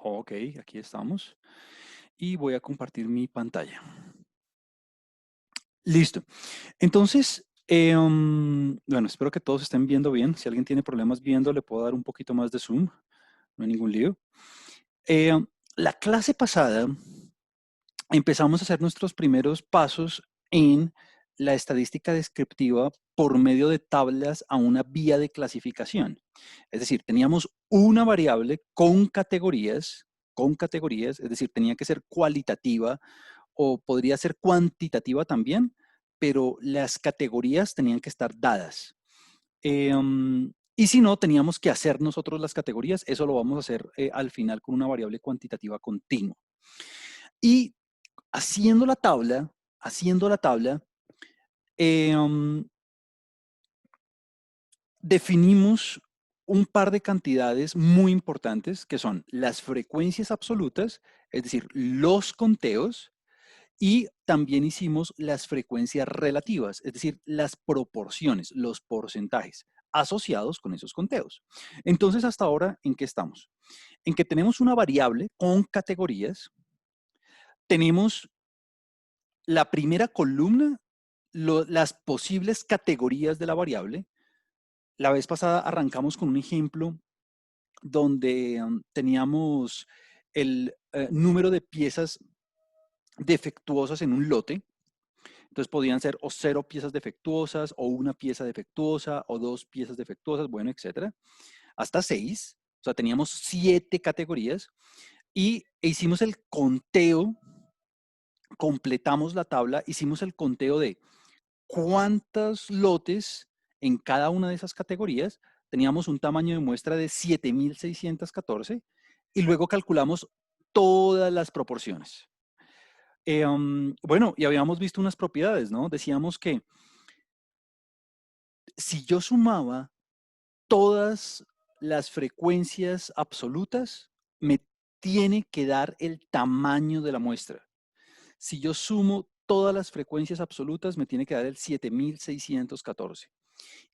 Ok, aquí estamos. Y voy a compartir mi pantalla. Listo. Entonces, bueno, espero que todos estén viendo bien. Si alguien tiene problemas viendo, le puedo dar un poquito más de zoom. No hay ningún lío. Eh, la clase pasada empezamos a hacer nuestros primeros pasos en la estadística descriptiva por medio de tablas a una vía de clasificación. Es decir, teníamos una variable con categorías, es decir, tenía que ser cualitativa o podría ser cuantitativa también, pero las categorías tenían que estar dadas. Y si no, teníamos que hacer nosotros las categorías. Eso lo vamos a hacer al final con una variable cuantitativa continua. Y haciendo la tabla, eh, um, definimos un par de cantidades muy importantes que son las frecuencias absolutas, es decir, los conteos, y también hicimos las frecuencias relativas, es decir, las proporciones, los porcentajes asociados con esos conteos. Entonces, hasta ahora, ¿en qué estamos? En que tenemos una variable con categorías, tenemos la primera columna, las posibles categorías de la variable. La vez pasada arrancamos con un ejemplo donde teníamos el número de piezas defectuosas en un lote. Entonces podían ser o 0 piezas defectuosas, o una pieza defectuosa, o 2 piezas defectuosas, bueno, etcétera. Hasta 6. O sea, teníamos 7 categorías y hicimos el conteo, completamos la tabla, hicimos el conteo de cuántos lotes en cada una de esas categorías. Teníamos un tamaño de muestra de 7.614 y luego calculamos todas las proporciones. Bueno, y habíamos visto unas propiedades, ¿no? Decíamos que si yo sumaba todas las frecuencias absolutas, me tiene que dar el tamaño de la muestra. Si yo sumo todas las frecuencias absolutas, me tiene que dar el 7.614.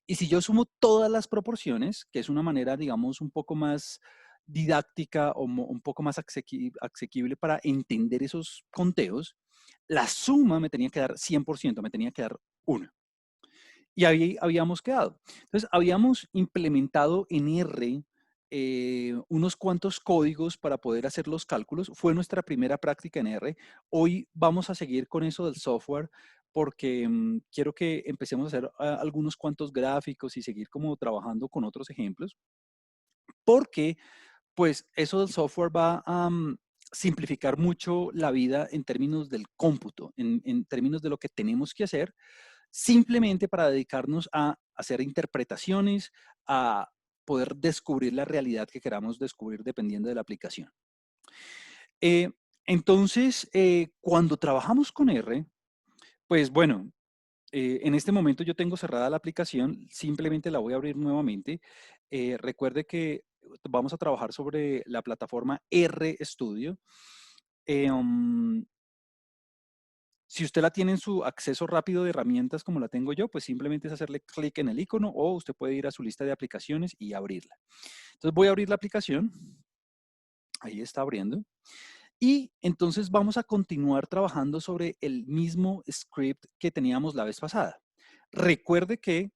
Y si yo sumo todas las proporciones, que es una manera, digamos, un poco más didáctica o un poco más asequible para entender esos conteos, la suma me tenía que dar 100%, me tenía que dar 1. Y ahí habíamos quedado. Entonces, habíamos implementado en R unos cuantos códigos para poder hacer los cálculos. Fue nuestra primera práctica en R. Hoy vamos a seguir con eso del software porque quiero que empecemos a hacer algunos cuantos gráficos y seguir como trabajando con otros ejemplos. Porque, pues, eso del software va a simplificar mucho la vida en términos del cómputo, en términos de lo que tenemos que hacer simplemente para dedicarnos a hacer interpretaciones, a poder descubrir la realidad que queramos descubrir dependiendo de la aplicación. Eh, entonces, cuando trabajamos con R, pues bueno, en este momento yo tengo cerrada la aplicación, simplemente la voy a abrir nuevamente. Recuerde que vamos a trabajar sobre la plataforma RStudio. Si usted la tiene en su acceso rápido de herramientas como la tengo yo, pues simplemente es hacerle clic en el icono o usted puede ir a su lista de aplicaciones y abrirla. Entonces voy a abrir la aplicación. Ahí está abriendo. Y entonces vamos a continuar trabajando sobre el mismo script que teníamos la vez pasada. Recuerde que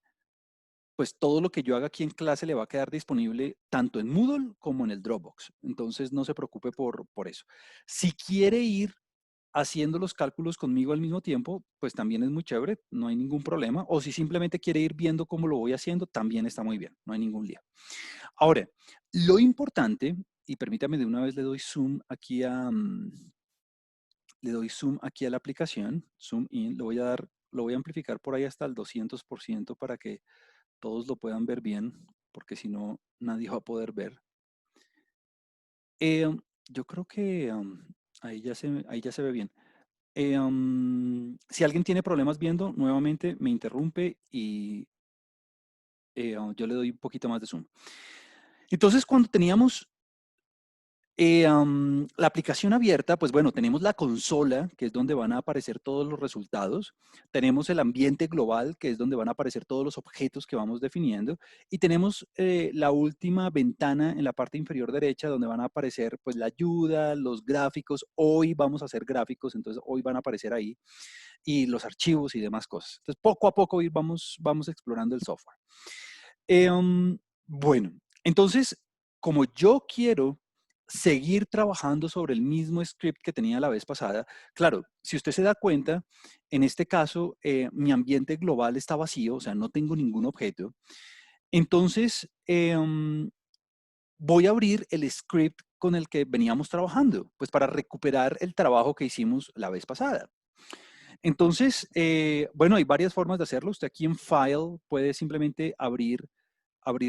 pues todo lo que yo haga aquí en clase le va a quedar disponible tanto en Moodle como en el Dropbox. Entonces no se preocupe por eso. Si quiere ir haciendo los cálculos conmigo al mismo tiempo, pues también es muy chévere, no hay ningún problema. O si simplemente quiere ir viendo cómo lo voy haciendo, también está muy bien, no hay ningún lío. Ahora, lo importante, y permítame de una vez le doy zoom aquí le doy zoom aquí a la aplicación, zoom in, lo voy a amplificar por ahí hasta el 200% para que todos lo puedan ver bien, porque si no, nadie va a poder ver. Eh, yo creo que ahí ya se ve bien. Si alguien tiene problemas viendo, nuevamente me interrumpe y yo le doy un poquito más de zoom. Entonces, cuando teníamos La aplicación abierta, pues bueno, tenemos la consola, que es donde van a aparecer todos los resultados. Tenemos el ambiente global, que es donde van a aparecer todos los objetos que vamos definiendo. Y tenemos la última ventana en la parte inferior derecha, donde van a aparecer pues la ayuda, los gráficos. Hoy vamos a hacer gráficos, entonces hoy van a aparecer ahí. Y los archivos y demás cosas. Entonces, poco a poco vamos explorando el software. Bueno, entonces, como yo quiero seguir trabajando sobre el mismo script que tenía la vez pasada, claro, si usted se da cuenta, en este caso, mi ambiente global está vacío, o sea, no tengo ningún objeto. Entonces, voy a abrir el script con el que veníamos trabajando, pues para recuperar el trabajo que hicimos la vez pasada. Entonces, bueno, hay varias formas de hacerlo. Usted aquí en File puede simplemente abrir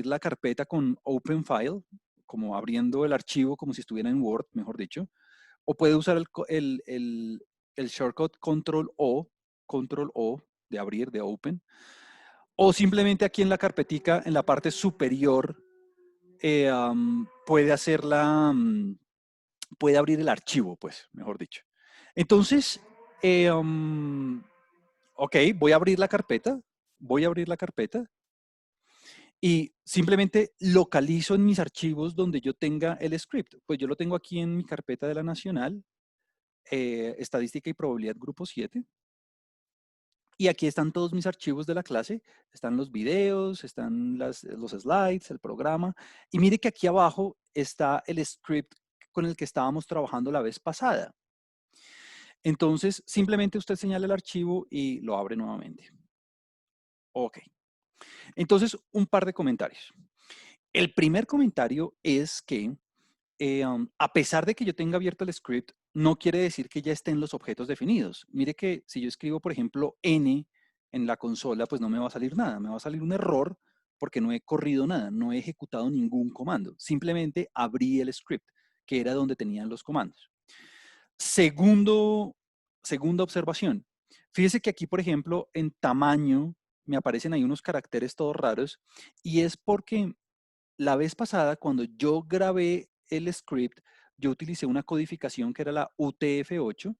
la carpeta con Open File, como abriendo el archivo como si estuviera en Word, mejor dicho. O puede usar el shortcut Control O de abrir, de Open. O simplemente aquí en la carpetica, en la parte superior, puede puede abrir el archivo, pues, mejor dicho. Entonces, ok, voy a abrir la carpeta, voy a abrir la carpeta y simplemente localizo en mis archivos donde yo tenga el script. Pues yo lo tengo aquí en mi carpeta de la Nacional, Estadística y Probabilidad Grupo 7. Y aquí están todos mis archivos de la clase, están los videos, están los slides, el programa. Y mire que aquí abajo está el script con el que estábamos trabajando la vez pasada. Entonces, simplemente usted señala el archivo y lo abre nuevamente. Ok. Entonces, un par de comentarios. El primer comentario es que a pesar de que yo tenga abierto el script, no quiere decir que ya estén los objetos definidos. Mire que si yo escribo, por ejemplo, n en la consola, pues no me va a salir nada. Me va a salir un error porque no he corrido nada, no he ejecutado ningún comando. Simplemente abrí el script, que era donde tenían los comandos. Segunda observación. Fíjese que aquí, por ejemplo, en tamaño me aparecen ahí unos caracteres todos raros y es porque la vez pasada, cuando yo grabé el script, yo utilicé una codificación que era la UTF-8,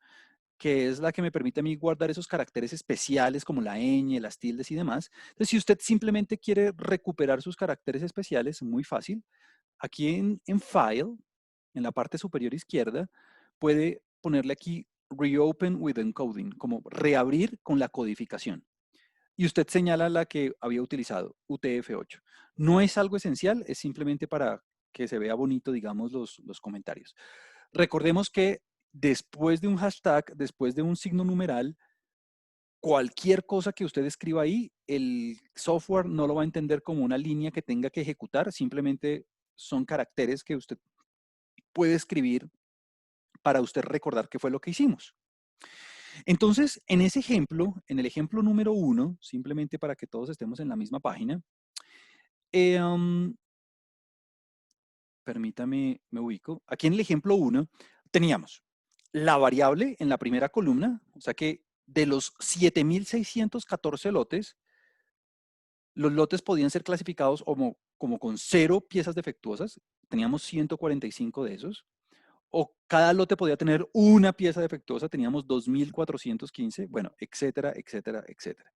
que es la que me permite a mí guardar esos caracteres especiales como la ñ, las tildes y demás. Entonces, si usted simplemente quiere recuperar sus caracteres especiales, muy fácil. Aquí en File, en la parte superior izquierda, puede ponerle aquí Reopen with Encoding, como reabrir con la codificación. Y usted señala la que había utilizado, UTF-8. No es algo esencial, es simplemente para que se vea bonito, digamos, los comentarios. Recordemos que después de un hashtag, después de un signo numeral, cualquier cosa que usted escriba ahí, el software no lo va a entender como una línea que tenga que ejecutar, simplemente son caracteres que usted puede escribir para usted recordar qué fue lo que hicimos. Entonces, en ese ejemplo, en el ejemplo número 1, simplemente para que todos estemos en la misma página, um, permítame, me ubico. Aquí en el ejemplo 1 teníamos la variable en la primera columna, o sea que de los 7.614 lotes, los lotes podían ser clasificados como con 0 piezas defectuosas, teníamos 145 de esos, o cada lote podía tener una pieza defectuosa, teníamos 2.415, bueno, etcétera, etcétera, etcétera.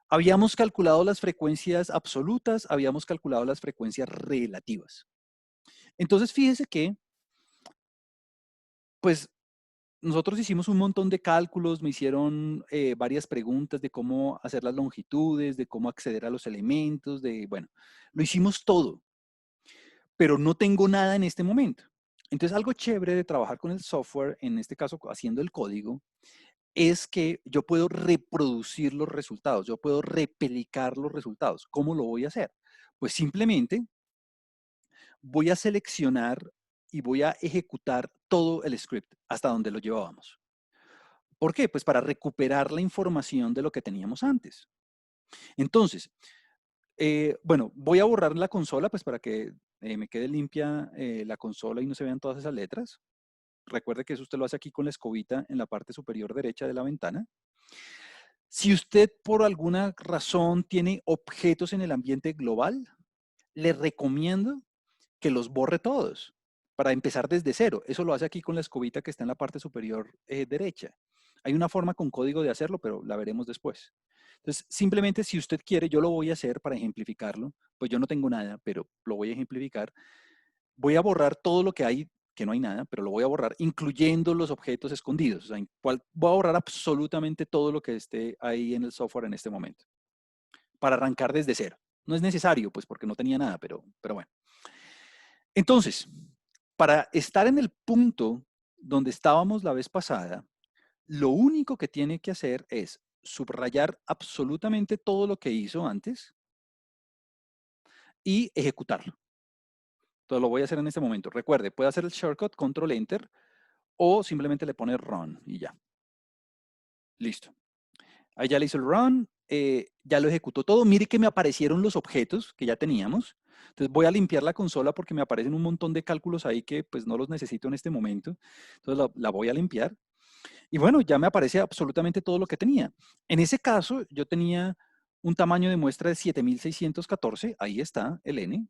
Habíamos calculado las frecuencias absolutas, habíamos calculado las frecuencias relativas. Entonces, fíjese que, pues, nosotros hicimos un montón de cálculos, me hicieron varias preguntas de cómo hacer las longitudes, de cómo acceder a los elementos, bueno, lo hicimos todo, pero no tengo nada en este momento. Entonces, algo chévere de trabajar con el software, en este caso haciendo el código, es que yo puedo reproducir los resultados, yo puedo replicar los resultados. ¿Cómo lo voy a hacer? Pues simplemente voy a seleccionar y voy a ejecutar todo el script hasta donde lo llevábamos. ¿Por qué? Pues para recuperar la información de lo que teníamos antes. Entonces, bueno, voy a borrar la consola pues para que me quede limpia la consola y no se vean todas esas letras. Recuerde que eso usted lo hace aquí con la escobita en la parte superior derecha de la ventana. Si usted por alguna razón tiene objetos en el ambiente global, le recomiendo que los borre todos. para empezar desde cero. Eso lo hace aquí con la escobita que está en la parte superior derecha. Hay una forma con código de hacerlo, pero la veremos después. Entonces, simplemente si usted quiere, yo lo voy a hacer para ejemplificarlo. Pues yo no tengo nada, pero lo voy a ejemplificar. Voy a borrar todo lo que hay, que no hay nada, pero lo voy a borrar, incluyendo los objetos escondidos. O sea, voy a borrar absolutamente todo lo que esté ahí en el software en este momento, para arrancar desde cero. No es necesario, pues porque no tenía nada, pero bueno. Entonces, para estar en el punto donde estábamos la vez pasada, lo único que tiene que hacer es subrayar absolutamente todo lo que hizo antes y ejecutarlo. Entonces lo voy a hacer en este momento. Recuerde, puede hacer el shortcut Control Enter o simplemente le pone Run y ya. Listo. Ahí ya le hizo el Run, ya lo ejecutó todo. Mire que me aparecieron los objetos que ya teníamos. Entonces voy a limpiar la consola porque me aparecen un montón de cálculos ahí que pues no los necesito en este momento. Entonces la voy a limpiar. Y bueno, ya me aparece absolutamente todo lo que tenía. En ese caso, yo tenía un tamaño de muestra de 7614, ahí está el N.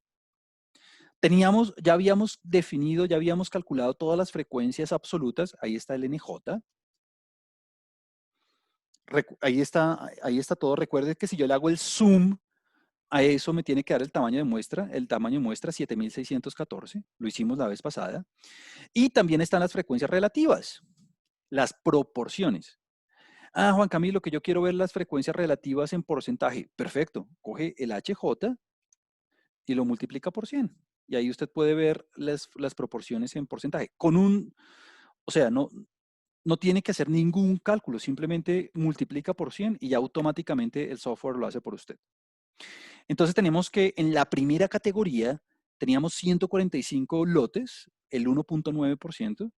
Teníamos, ya habíamos definido, ya habíamos calculado todas las frecuencias absolutas, ahí está el NJ. Ahí está todo. Recuerde que si yo le hago el zoom a eso me tiene que dar el tamaño de muestra 7614, lo hicimos la vez pasada. Y también están las frecuencias relativas, las proporciones. Ah, Juan Camilo, que yo quiero ver las frecuencias relativas en porcentaje. Perfecto, coge el HJ y lo multiplica por 100. Y ahí usted puede ver las proporciones en porcentaje. O sea, no tiene que hacer ningún cálculo, simplemente multiplica por 100 y ya automáticamente el software lo hace por usted. Entonces tenemos que en la primera categoría teníamos 145 lotes, el 1.9%.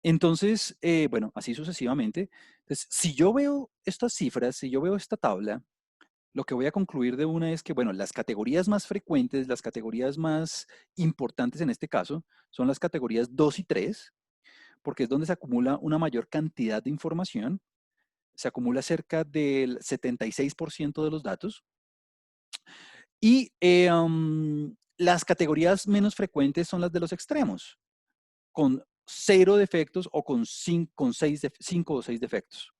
Entonces, bueno, así sucesivamente. Entonces, si yo veo estas cifras, si yo veo esta tabla, lo que voy a concluir de una es que, bueno, las categorías más frecuentes, las categorías más importantes en este caso, son las categorías 2 y 3, porque es donde se acumula una mayor cantidad de información. Se acumula cerca del 76% de los datos. Y las categorías menos frecuentes son las de los extremos, con 0 defectos o con 5 o 6 defectos.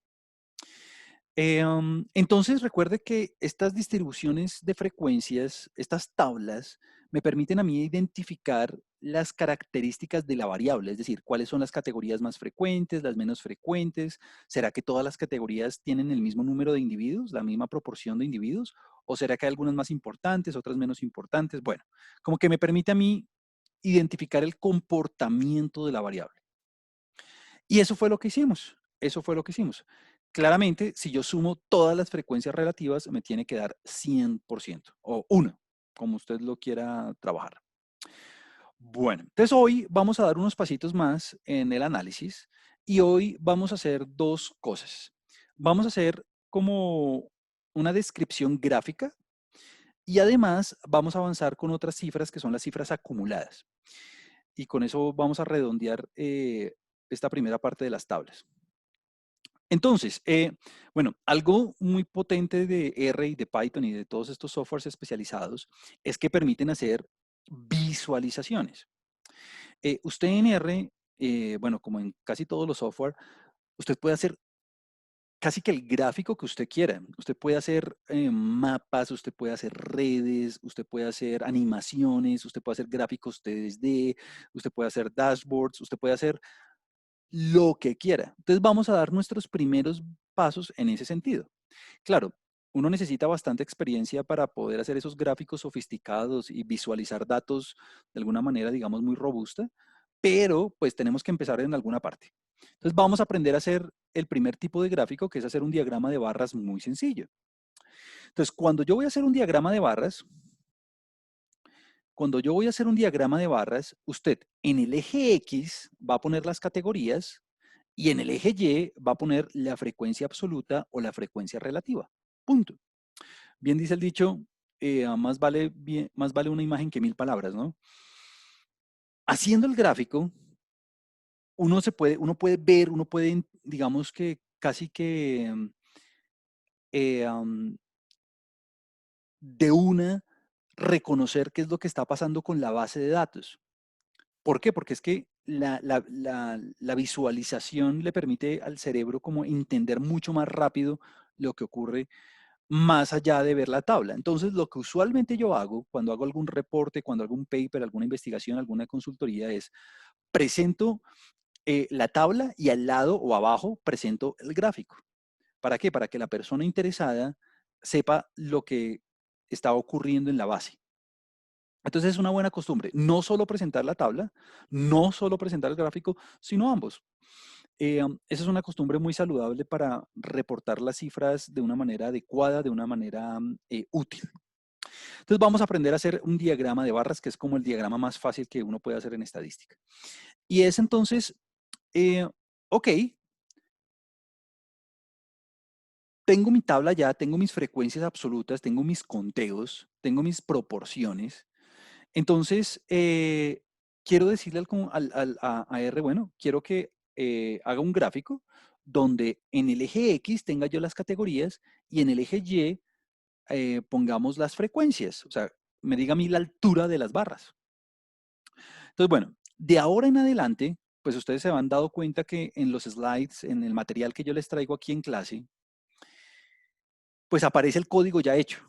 Entonces, recuerde que estas distribuciones de frecuencias, estas tablas, me permiten a mí identificar las características de la variable, es decir, cuáles son las categorías más frecuentes, las menos frecuentes. ¿Será que todas las categorías tienen el mismo número de individuos, la misma proporción de individuos? ¿O será que hay algunas más importantes, otras menos importantes? Bueno, como que me permite a mí identificar el comportamiento de la variable. Y eso fue lo que hicimos. Eso fue lo que hicimos. Claramente, si yo sumo todas las frecuencias relativas, me tiene que dar 100% o 1, como usted lo quiera trabajar. Bueno, entonces hoy vamos a dar unos pasitos más en el análisis y hoy vamos a hacer dos cosas. Vamos a hacer como una descripción gráfica y además vamos a avanzar con otras cifras que son las cifras acumuladas. Y con eso vamos a redondear esta primera parte de las tablas. Entonces, bueno, algo muy potente de R y de Python y de todos estos softwares especializados es que permiten hacer visualizaciones. Usted en R, bueno, como en casi todos los software, usted puede hacer casi que el gráfico que usted quiera. Usted puede hacer mapas, usted puede hacer redes, usted puede hacer animaciones, usted puede hacer gráficos 3D, usted puede hacer dashboards, usted puede hacer lo que quiera. Entonces vamos a dar nuestros primeros pasos en ese sentido. Claro, uno necesita bastante experiencia para poder hacer esos gráficos sofisticados y visualizar datos de alguna manera, digamos, muy robusta, pero pues tenemos que empezar en alguna parte. Entonces vamos a aprender a hacer el primer tipo de gráfico, que es hacer un diagrama de barras muy sencillo. Entonces, cuando yo voy a hacer un diagrama de barras, usted en el eje X va a poner las categorías y en el eje Y va a poner la frecuencia absoluta o la frecuencia relativa. Punto. Bien dice el dicho, más vale una imagen que 1000 palabras, ¿no? Haciendo el gráfico, uno puede ver, uno puede, digamos que casi que eh, um, de una reconocer qué es lo que está pasando con la base de datos. ¿Por qué? Porque es que la visualización le permite al cerebro como entender mucho más rápido lo que ocurre más allá de ver la tabla. Entonces, lo que usualmente yo hago cuando hago algún reporte, cuando hago un paper, alguna investigación, alguna consultoría, es presento la tabla y al lado o abajo presento el gráfico. ¿Para qué? Para que la persona interesada sepa lo que está ocurriendo en la base. Entonces es una buena costumbre, no solo presentar la tabla, no solo presentar el gráfico, sino ambos. Esa es una costumbre muy saludable para reportar las cifras de una manera adecuada, de una manera útil. Entonces vamos a aprender a hacer un diagrama de barras, que es como el diagrama más fácil que uno puede hacer en estadística. Y es entonces, eh, ok, tengo mi tabla ya, tengo mis frecuencias absolutas, tengo mis conteos, tengo mis proporciones. Entonces, quiero decirle a R, bueno, quiero que haga un gráfico donde en el eje X tenga yo las categorías y en el eje Y pongamos las frecuencias, o sea, me diga a mí la altura de las barras. Entonces, bueno, de ahora en adelante, pues ustedes se han dado cuenta que en los slides, en el material que yo les traigo aquí en clase, pues aparece el código ya hecho.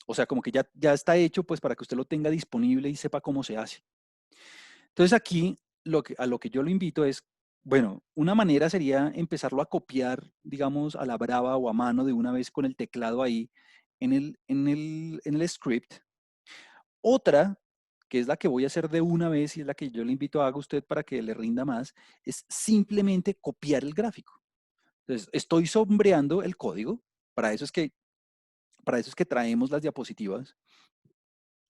O sea, como que ya está hecho, pues para que usted lo tenga disponible y sepa cómo se hace. Entonces aquí a lo que yo lo invito es, bueno, una manera sería empezarlo a copiar, digamos, a la brava o a mano de una vez con el teclado ahí en el script. Otra, que es la que voy a hacer de una vez y es la que yo le invito a haga usted para que le rinda más, es simplemente copiar el gráfico. Entonces, estoy sombreando el código, para eso es que, para eso es que traemos las diapositivas,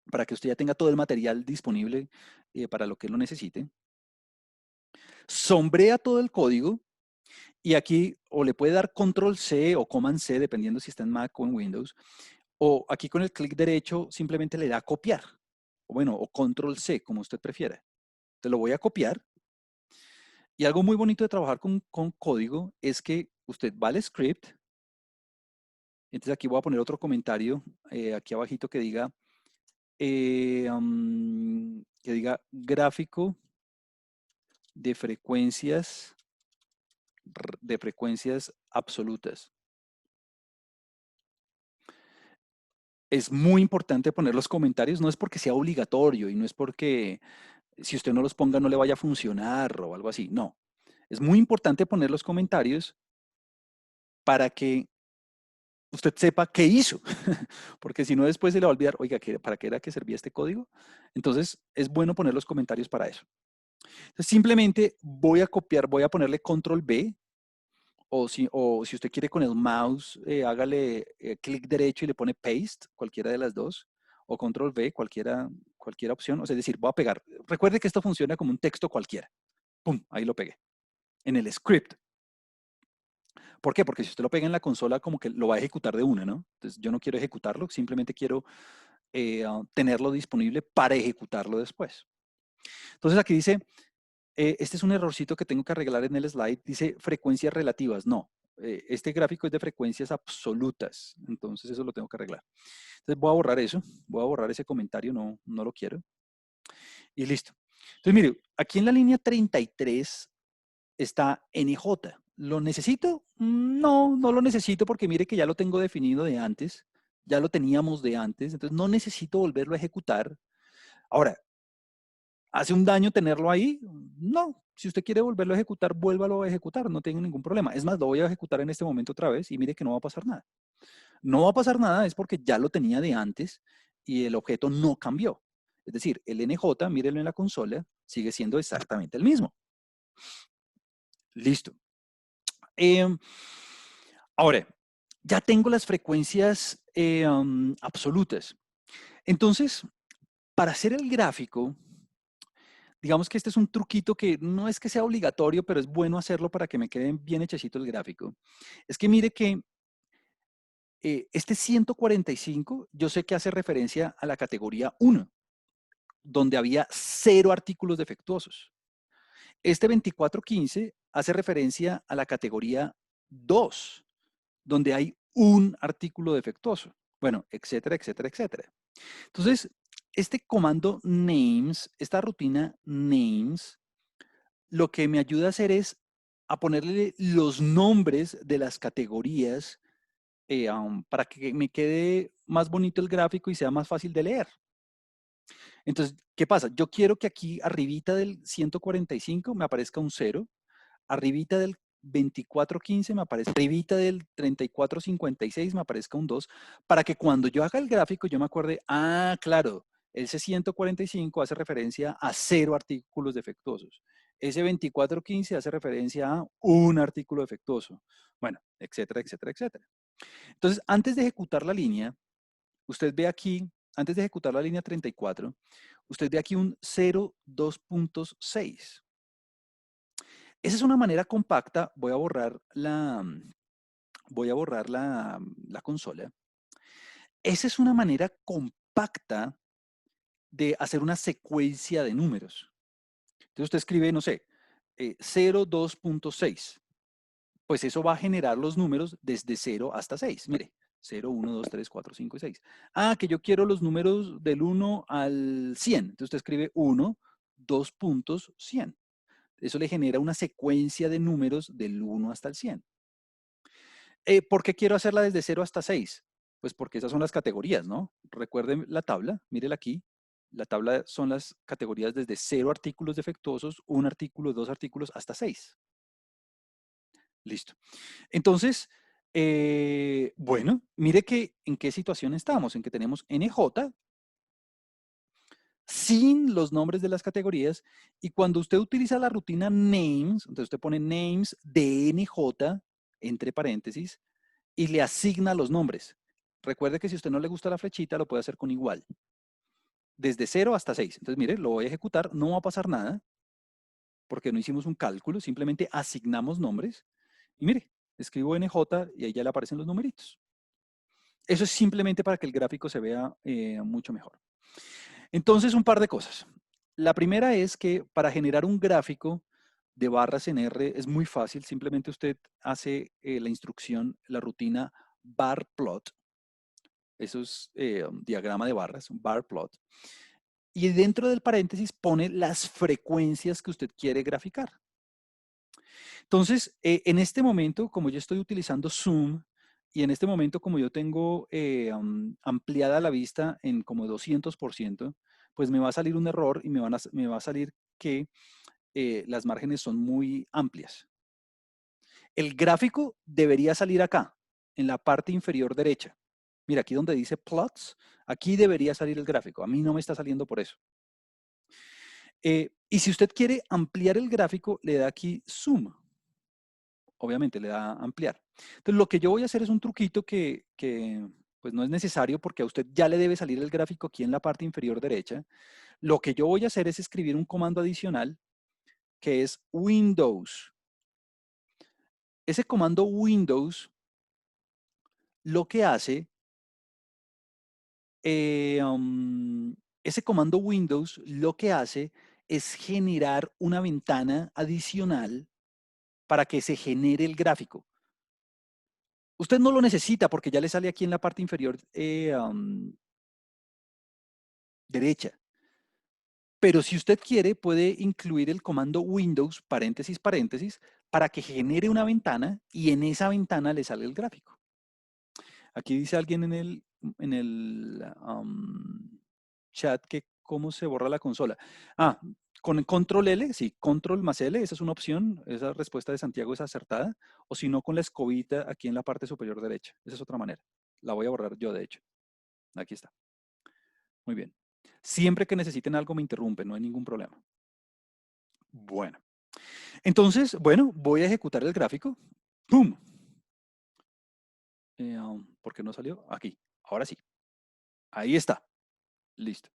para que usted ya tenga todo el material disponible para lo que lo necesite. Sombrea todo el código y aquí o le puede dar control C o command C, dependiendo si está en Mac o en Windows, o aquí con el clic derecho simplemente le da copiar, o bueno, o control C, como usted prefiera. Te lo voy a copiar. Y algo muy bonito de trabajar con código es que usted va al script, entonces aquí voy a poner otro comentario aquí abajito que diga gráfico de frecuencias absolutas. Es muy importante poner los comentarios, no es porque sea obligatorio y no es porque si usted no los ponga no le vaya a funcionar o algo así, no. Es muy importante poner los comentarios para que usted sepa qué hizo, porque si no después se le va a olvidar, oiga, ¿para qué era que servía este código? Entonces es bueno poner los comentarios para eso. Entonces, simplemente voy a copiar, voy a ponerle control B, o si usted quiere con el mouse, hágale clic derecho y le pone paste, cualquiera de las dos, o control V, cualquiera opción. O sea, es decir, voy a pegar. Recuerde que esto funciona como un texto cualquiera. ¡Pum! Ahí lo pegué. En el script. ¿Por qué? Porque si usted lo pega en la consola, como que lo va a ejecutar de una, ¿no? Entonces yo no quiero ejecutarlo, simplemente quiero tenerlo disponible para ejecutarlo después. Entonces aquí dice, este es un errorcito que tengo que arreglar en el slide, dice frecuencias relativas. No, este gráfico es de frecuencias absolutas, entonces eso lo tengo que arreglar. Entonces voy a borrar eso, voy a borrar ese comentario, no lo quiero. Y listo. Entonces mire, aquí en la línea 33 está NJ. ¿Lo necesito? No, no lo necesito porque mire que ya lo tengo definido de antes, ya lo teníamos de antes, entonces no necesito volverlo a ejecutar. Ahora, ¿hace un daño tenerlo ahí? No. Si usted quiere volverlo a ejecutar, vuélvalo a ejecutar, no tengo ningún problema. Es más, lo voy a ejecutar en este momento otra vez y mire que no va a pasar nada. No va a pasar nada es porque ya lo tenía de antes y el objeto no cambió. Es decir, el NJ, mírenlo en la consola, sigue siendo exactamente el mismo. Listo. Em, ahora, ya tengo las frecuencias absolutas. Entonces, para hacer el gráfico, digamos que este es un truquito que no es que sea obligatorio, pero es bueno hacerlo para que me quede bien hechecito el gráfico. Es que mire que este 145, yo sé que hace referencia a la categoría 1, donde había 0 artículos defectuosos. Este 2415 hace referencia a la categoría 2, donde hay un artículo defectuoso. Bueno, etcétera, etcétera, etcétera. Entonces, este comando names, esta rutina names, lo que me ayuda a hacer es a ponerle los nombres de las categorías para que me quede más bonito el gráfico y sea más fácil de leer. Entonces, ¿qué pasa? Yo quiero que aquí arribita del 145 me aparezca un 0, arribita del 2415 me aparece, arribita del 3456 me aparezca un 2, para que cuando yo haga el gráfico yo me acuerde, ah, claro, ese 145 hace referencia a 0 artículos defectuosos. Ese 2415 hace referencia a un artículo defectuoso. Bueno, etcétera, etcétera, etcétera. Entonces, antes de ejecutar la línea, usted ve aquí, antes de ejecutar la línea 34, usted ve aquí un 0,2.6. Esa es una manera compacta, voy a borrar la consola. Esa es una manera compacta de hacer una secuencia de números. Entonces usted escribe, no sé, 0,2.6. Pues eso va a generar los números desde 0 hasta 6. Mire, 0, 1, 2, 3, 4, 5 y 6. Ah, que yo quiero los números del 1 al 100. Entonces usted escribe 1, 2 puntos, 100. Eso le genera una secuencia de números del 1 hasta el 100. ¿Por qué quiero hacerla desde 0 hasta 6? Pues porque esas son las categorías, ¿no? Recuerden la tabla, mírela aquí. La tabla son las categorías desde 0 artículos defectuosos, 1 artículo, 2 artículos, hasta 6. Listo. Entonces, bueno, mire que en qué situación estamos, en que tenemos NJ sin los nombres de las categorías, y cuando usted utiliza la rutina names, entonces usted pone names de NJ entre paréntesis y le asigna los nombres. Recuerde que si a usted no le gusta la flechita, lo puede hacer con igual. Desde 0 hasta 6. Entonces, mire, lo voy a ejecutar, no va a pasar nada, porque no hicimos un cálculo, simplemente asignamos nombres. Y mire, escribo NJ y ahí ya le aparecen los numeritos. Eso es simplemente para que el gráfico se vea mucho mejor. Entonces, un par de cosas. La primera es que para generar un gráfico de barras en R es muy fácil. Simplemente usted hace la instrucción, la rutina bar plot. Eso es un diagrama de barras, un bar plot. Y dentro del paréntesis pone las frecuencias que usted quiere graficar. Entonces, en este momento, como yo estoy utilizando Zoom, y en este momento, como yo tengo ampliada la vista en como 200%, pues me va a salir un error y me va a salir que las márgenes son muy amplias. El gráfico debería salir acá, en la parte inferior derecha. Mira, aquí donde dice plots, aquí debería salir el gráfico. A mí no me está saliendo por eso. Y si usted quiere ampliar el gráfico, le da aquí Zoom. Obviamente le da ampliar. Entonces, lo que yo voy a hacer es un truquito que pues no es necesario porque a usted ya le debe salir el gráfico aquí en la parte inferior derecha. Lo que yo voy a hacer es escribir un comando adicional que es Windows. Ese comando Windows lo que hace, ese comando Windows lo que hace es generar una ventana adicional para que se genere el gráfico. Usted no lo necesita porque ya le sale aquí en la parte inferior derecha. Pero si usted quiere, puede incluir el comando Windows, paréntesis, paréntesis, para que genere una ventana y en esa ventana le sale el gráfico. Aquí dice alguien en el chat que cómo se borra la consola. Ah, con control L, sí, control más L, esa es una opción, esa respuesta de Santiago es acertada, o si no con la escobita aquí en la parte superior derecha, esa es otra manera. La voy a borrar yo, de hecho. Aquí está. Muy bien. Siempre que necesiten algo me interrumpen, no hay ningún problema. Bueno. Entonces, bueno, voy a ejecutar el gráfico. ¡Pum! ¿Por qué no salió? Aquí. Ahora sí. Ahí está. Listo.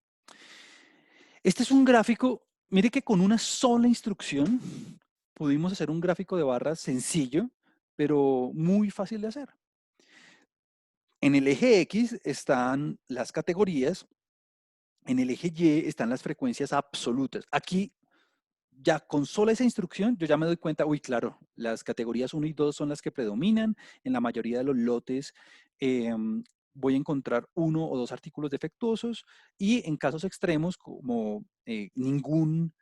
Este es un gráfico, mire que con una sola instrucción pudimos hacer un gráfico de barras sencillo, pero muy fácil de hacer. En el eje X están las categorías, en el eje Y están las frecuencias absolutas. Aquí ya con sola esa instrucción, yo ya me doy cuenta, uy, claro, las categorías 1 y 2 son las que predominan en la mayoría de los lotes voy a encontrar 1 o 2 artículos defectuosos y en casos extremos como ningún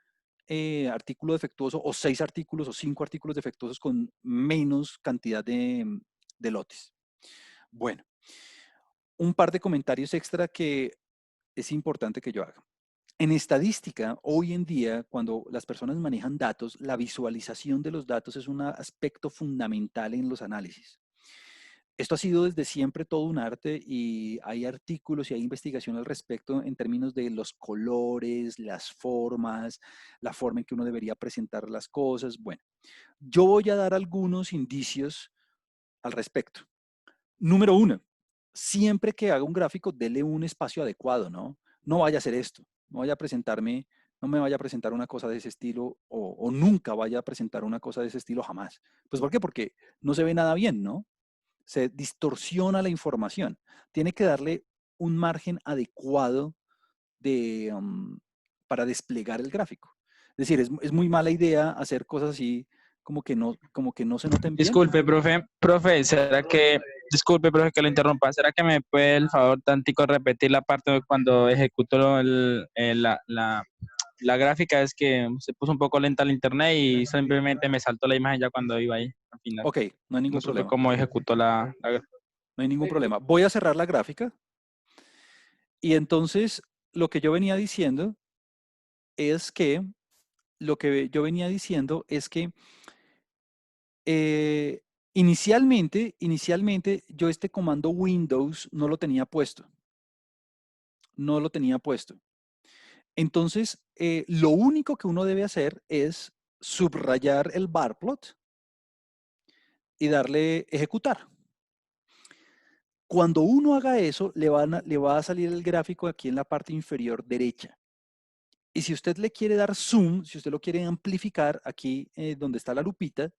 artículo defectuoso o 6 artículos o 5 artículos defectuosos con menos cantidad de lotes. Bueno, un par de comentarios extra que es importante que yo haga. En estadística, hoy en día, cuando las personas manejan datos, la visualización de los datos es un aspecto fundamental en los análisis. Esto ha sido desde siempre todo un arte y hay artículos y hay investigación al respecto en términos de los colores, las formas, la forma en que uno debería presentar las cosas. Bueno, yo voy a dar algunos indicios al respecto. Número 1, siempre que haga un gráfico, dele un espacio adecuado, ¿no? No vaya a hacer esto, no vaya a presentarme, no me vaya a presentar una cosa de ese estilo o nunca vaya a presentar una cosa de ese estilo jamás. Pues ¿por qué? Porque no se ve nada bien, ¿no? Se distorsiona la información. Tiene que darle un margen adecuado de, para desplegar el gráfico. Es decir, es muy mala idea hacer cosas así como que no se noten bien. Disculpe, profe, disculpe, profe, que lo interrumpa. ¿Será que me puede, el favor, tantico repetir la parte de cuando ejecuto la gráfica? Es que se puso un poco lenta el internet y simplemente me saltó la imagen ya cuando iba ahí al final. Ok, no hay No ningún supe problema. cómo ejecutó la. No hay ningún problema. Voy a cerrar la gráfica y entonces lo que yo venía diciendo es que, lo que yo venía diciendo es que eh, inicialmente yo este comando Windows no lo tenía puesto. No lo tenía puesto. Entonces, lo único que uno debe hacer es subrayar el bar plot y darle ejecutar. Cuando uno haga eso, le va a salir el gráfico aquí en la parte inferior derecha. Y si usted le quiere dar zoom, si usted lo quiere amplificar, aquí donde está la lupita,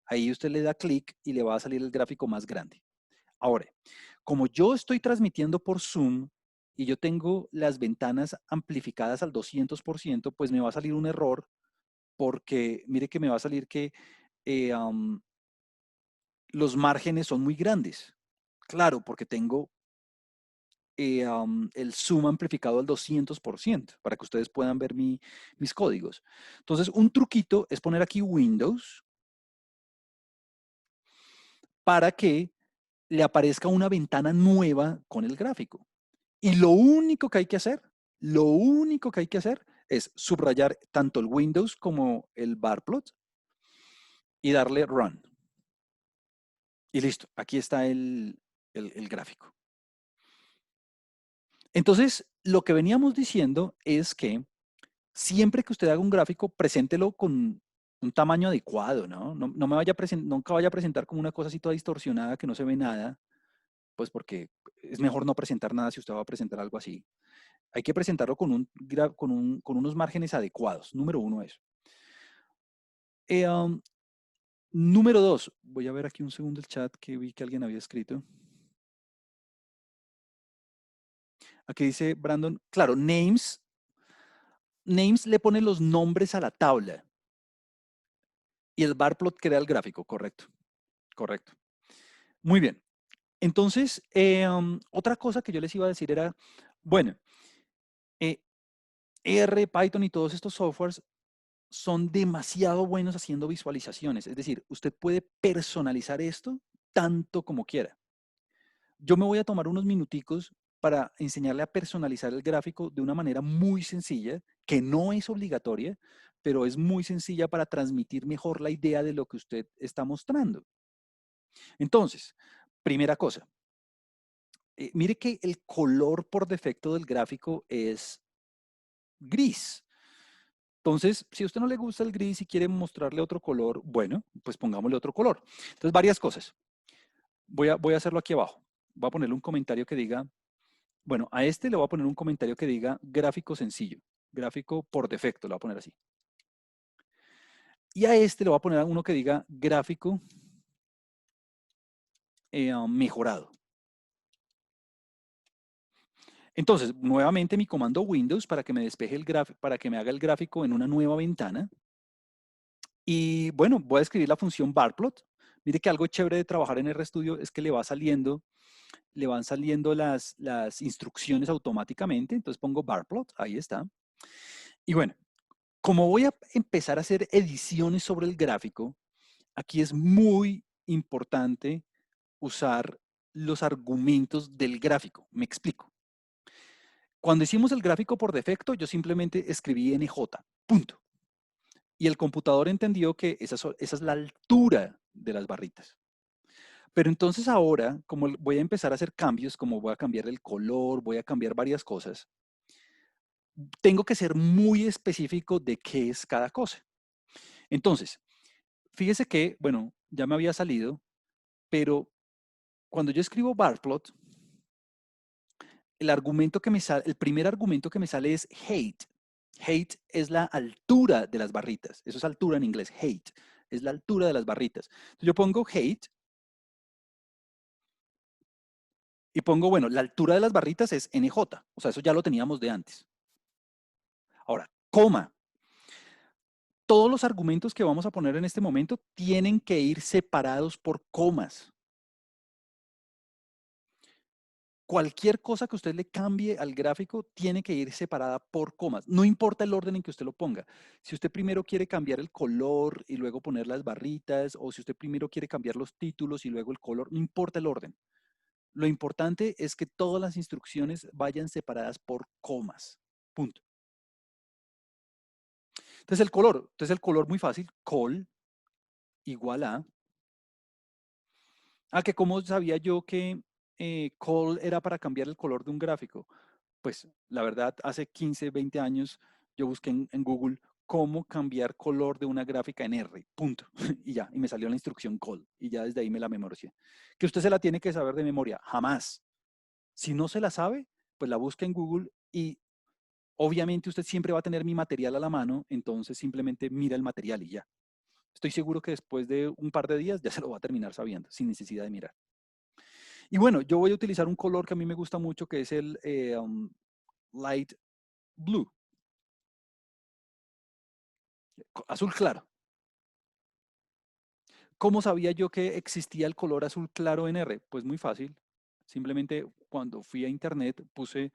ahí usted le da clic y le va a salir el gráfico más grande. Ahora, como yo estoy transmitiendo por Zoom y yo tengo las ventanas amplificadas al 200%, pues me va a salir un error porque mire que me va a salir que los márgenes son muy grandes. Claro, porque tengo el zoom amplificado al 200% para que ustedes puedan ver mis códigos. Entonces, un truquito es poner aquí Windows para que le aparezca una ventana nueva con el gráfico. Y lo único que hay que hacer es subrayar tanto el Windows como el bar plot y darle Run. Y listo, aquí está el gráfico. Entonces, lo que veníamos diciendo es que siempre que usted haga un gráfico, preséntelo con un tamaño adecuado, ¿no? No me vaya a nunca vaya a presentar como una cosa así toda distorsionada que no se ve nada, pues porque es mejor no presentar nada si usted va a presentar algo así. Hay que presentarlo con unos márgenes adecuados. Número 1 eso. Eh, um, Número 2, voy a ver aquí un segundo el chat que vi que alguien había escrito. Aquí dice Brandon, claro, names le pone los nombres a la tabla y el bar plot crea el gráfico, correcto, correcto. Muy bien. Entonces, otra cosa que yo les iba a decir era, bueno, R, Python y todos estos softwares son demasiado buenos haciendo visualizaciones. Es decir, usted puede personalizar esto tanto como quiera. Yo me voy a tomar unos minuticos para enseñarle a personalizar el gráfico de una manera muy sencilla, que no es obligatoria, pero es muy sencilla para transmitir mejor la idea de lo que usted está mostrando. Entonces, primera cosa, mire que el color por defecto del gráfico es gris. Entonces, si a usted no le gusta el gris y quiere mostrarle otro color, bueno, pues pongámosle otro color. Entonces, varias cosas. Voy a hacerlo aquí abajo. Voy a ponerle un comentario que diga, bueno, a este le voy a poner un comentario que diga gráfico sencillo, gráfico por defecto, le voy a poner así. Y a este le voy a poner uno que diga gráfico mejorado. Entonces, nuevamente mi comando Windows para que me despeje el gráfico, para que me haga el gráfico en una nueva ventana. Y bueno, voy a escribir la función barplot. Mire que algo chévere de trabajar en RStudio es que le va saliendo le van saliendo las instrucciones automáticamente. Entonces pongo barplot, ahí está. Y bueno, como voy a empezar a hacer ediciones sobre el gráfico, aquí es muy importante usar los argumentos del gráfico. Me explico. Cuando hicimos el gráfico por defecto, yo simplemente escribí NJ, punto. Y el computador entendió que esa es la altura de las barritas. Pero entonces ahora, como voy a empezar a hacer cambios, como voy a cambiar el color, voy a cambiar varias cosas, tengo que ser muy específico de qué es cada cosa. Entonces, fíjese que, bueno, ya me había salido, pero cuando yo escribo barplot, el primer argumento que me sale es height. Height es la altura de las barritas. Eso es altura en inglés, height. Es la altura de las barritas. Entonces yo pongo height y pongo, bueno, la altura de las barritas es NJ. O sea, eso ya lo teníamos de antes. Ahora, coma. Todos los argumentos que vamos a poner en este momento tienen que ir separados por comas. Cualquier cosa que usted le cambie al gráfico tiene que ir separada por comas. No importa el orden en que usted lo ponga. Si usted primero quiere cambiar el color y luego poner las barritas, o si usted primero quiere cambiar los títulos y luego el color, no importa el orden. Lo importante es que todas las instrucciones vayan separadas por comas. Punto. Entonces el color muy fácil, col igual a. Que cómo sabía yo que col era para cambiar el color de un gráfico. Pues la verdad, hace 15, 20 años yo busqué en Google cómo cambiar color de una gráfica en R, punto. Y ya, y me salió la instrucción call. Y ya desde ahí me la memoricé. Que usted se la tiene que saber de memoria, jamás. Si no se la sabe, pues la busca en Google y obviamente usted siempre va a tener mi material a la mano, entonces simplemente mira el material y ya. Estoy seguro que después de un par de días ya se lo va a terminar sabiendo, sin necesidad de mirar. Y bueno, yo voy a utilizar un color que a mí me gusta mucho, que es el light blue, azul claro. ¿Cómo sabía yo que existía el color azul claro en R? Pues muy fácil. Simplemente cuando fui a internet puse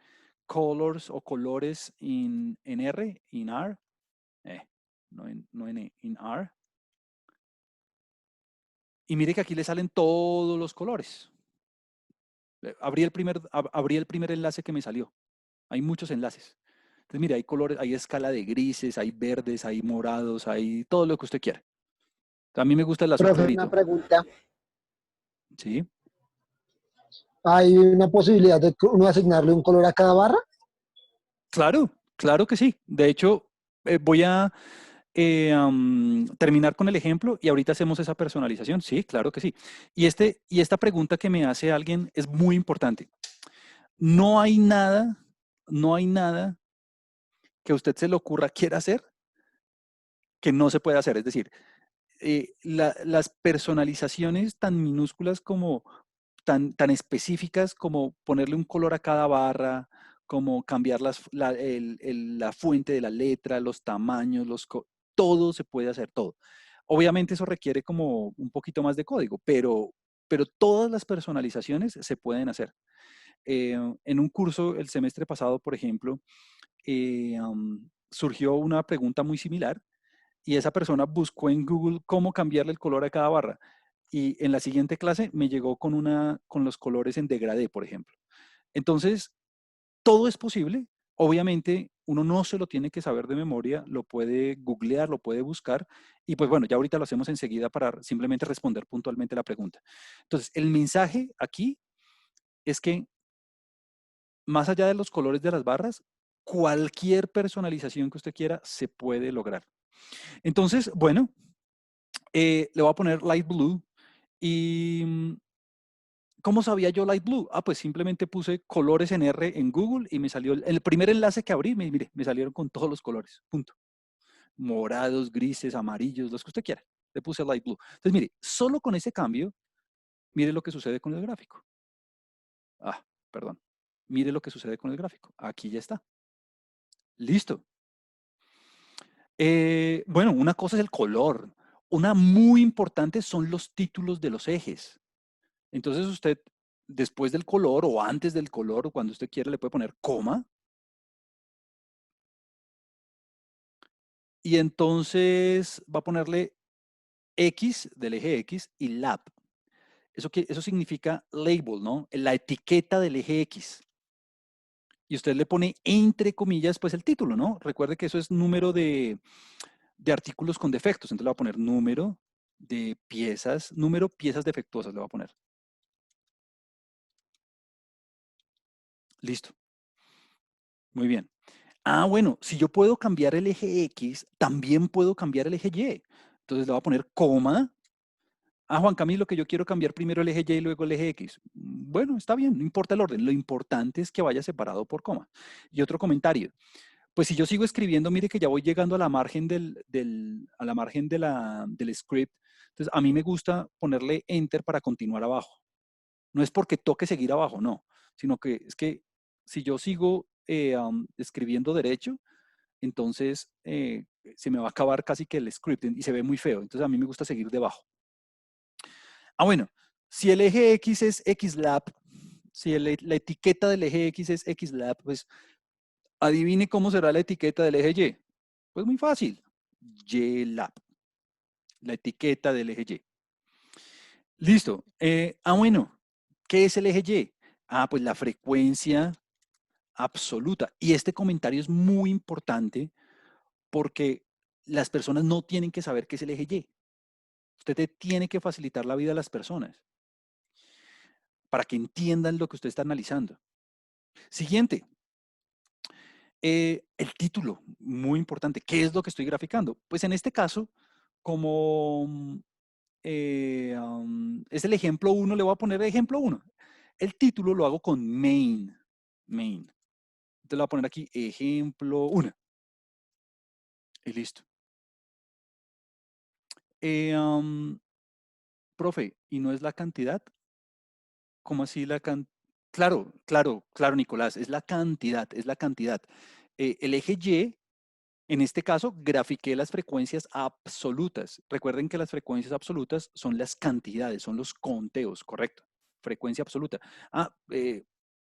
colors o colores en R, en R, no en R. Y mire que aquí le salen todos los colores. Abrí el primer enlace que me salió. Hay muchos enlaces. Entonces, mire, hay colores, hay escala de grises, hay verdes, hay morados, hay todo lo que usted quiera. A mí me gusta el azul Profe, una clarito. pregunta. ¿Sí? ¿Hay una posibilidad de uno asignarle un color a cada barra? Claro, claro que sí. De hecho, voy a terminar con el ejemplo y ahorita hacemos esa personalización. Sí, claro que sí. Y esta pregunta que me hace alguien es muy importante. No hay nada, no hay nada que a usted se le ocurra quiera hacer que no se pueda hacer. Es decir, las personalizaciones tan minúsculas como tan específicas como ponerle un color a cada barra, como cambiar la fuente de la letra, los tamaños, todo se puede hacer, todo. Obviamente eso requiere como un poquito más de código, pero todas las personalizaciones se pueden hacer. En un curso el semestre pasado, por ejemplo, surgió una pregunta muy similar y esa persona buscó en Google cómo cambiarle el color a cada barra. Y en la siguiente clase me llegó con los colores en degradé, por ejemplo. Entonces, todo es posible. Obviamente, uno no se lo tiene que saber de memoria, lo puede googlear, lo puede buscar. Y pues bueno, ya ahorita lo hacemos enseguida para simplemente responder puntualmente la pregunta. Entonces, el mensaje aquí es que más allá de los colores de las barras, cualquier personalización que usted quiera se puede lograr. Entonces, bueno, le voy a poner light blue. ¿Y cómo sabía yo light blue? Pues simplemente puse colores en R en Google y me salió el primer enlace que abrí, mire, me salieron con todos los colores, punto. Morados, grises, amarillos, los que usted quiera. Le puse light blue. Entonces, mire, solo con ese cambio, mire lo que sucede con el gráfico. Perdón. Mire lo que sucede con el gráfico. Aquí ya está. Listo. Bueno, una cosa es el color. Una muy importante son los títulos de los ejes. Entonces usted después del color o antes del color, o cuando usted quiera, le puede poner coma. Y entonces va a ponerle X del eje X y lab. Eso significa label, ¿no? La etiqueta del eje X. Y usted le pone entre comillas, pues el título, ¿no? Recuerde que eso es número de artículos con defectos. Entonces le va a poner número de piezas, número piezas defectuosas le va a poner. Listo. Muy bien. Ah, bueno, si yo puedo cambiar el eje X, también puedo cambiar el eje Y. Entonces le voy a poner coma. Ah, Juan Camilo, que yo quiero cambiar primero el eje Y y luego el eje X. Bueno, está bien, no importa el orden. Lo importante es que vaya separado por coma. Y otro comentario. Pues si yo sigo escribiendo, mire que ya voy llegando a la margen a la margen del script. Entonces, a mí me gusta ponerle enter para continuar abajo. No es porque toque seguir abajo, no, sino que es que si yo sigo escribiendo derecho, entonces se me va a acabar casi que el script y se ve muy feo. Entonces, a mí me gusta seguir debajo. Ah, bueno, si el eje X es XLab, si la etiqueta del eje X es XLab, pues adivine cómo será la etiqueta del eje Y. Pues muy fácil. YLab, la etiqueta del eje Y. Listo. Bueno, ¿qué es el eje Y? Ah, pues la frecuencia absoluta. Y este comentario es muy importante porque las personas no tienen que saber qué es el eje Y. Usted tiene que facilitar la vida a las personas para que entiendan lo que usted está analizando. Siguiente, el título, muy importante. ¿Qué es lo que estoy graficando? Pues en este caso, como es el ejemplo 1, le voy a poner ejemplo 1. El título lo hago con main. Main. Entonces le voy a poner aquí ejemplo 1. Y listo. Profe, ¿y no es la cantidad? ¿Cómo así la cantidad? Claro, claro, claro, Nicolás, es la cantidad, es la cantidad. El eje Y, en este caso, grafiqué las frecuencias absolutas. Recuerden que las frecuencias absolutas son las cantidades, son los conteos, ¿correcto? Frecuencia absoluta.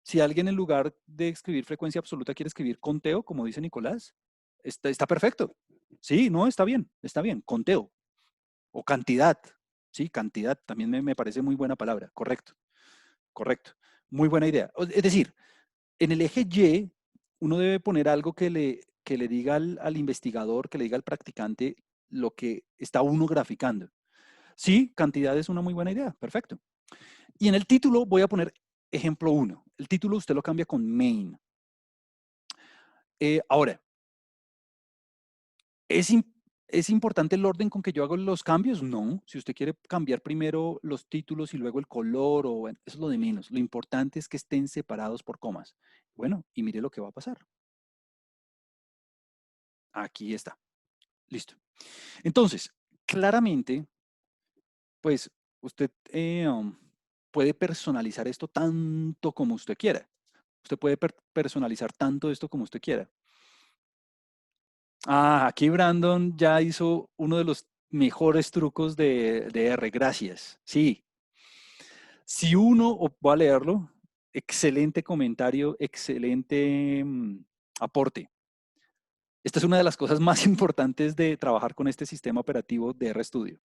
Si alguien en lugar de escribir frecuencia absoluta quiere escribir conteo, como dice Nicolás, está perfecto. Sí, no, está bien, conteo. O cantidad. Sí, cantidad, también me parece muy buena palabra, correcto, correcto. Muy buena idea. Es decir, en el eje Y, uno debe poner algo que le diga al investigador, que le diga al practicante lo que está uno graficando. Sí, cantidad es una muy buena idea, perfecto. Y en el título voy a poner ejemplo 1. El título usted lo cambia con main. Ahora, ¿es importante el orden con que yo hago los cambios? No. Si usted quiere cambiar primero los títulos y luego el color, eso es lo de menos. Lo importante es que estén separados por comas. Bueno, y mire lo que va a pasar. Aquí está. Listo. Entonces, claramente, pues usted puede personalizar esto tanto como usted quiera. Usted puede personalizar tanto esto como usted quiera. Aquí Brandon ya hizo uno de los mejores trucos de R. Gracias. Sí. Si uno, voy a leerlo, excelente comentario, excelente aporte. Esta es una de las cosas más importantes de trabajar con este sistema operativo de RStudio.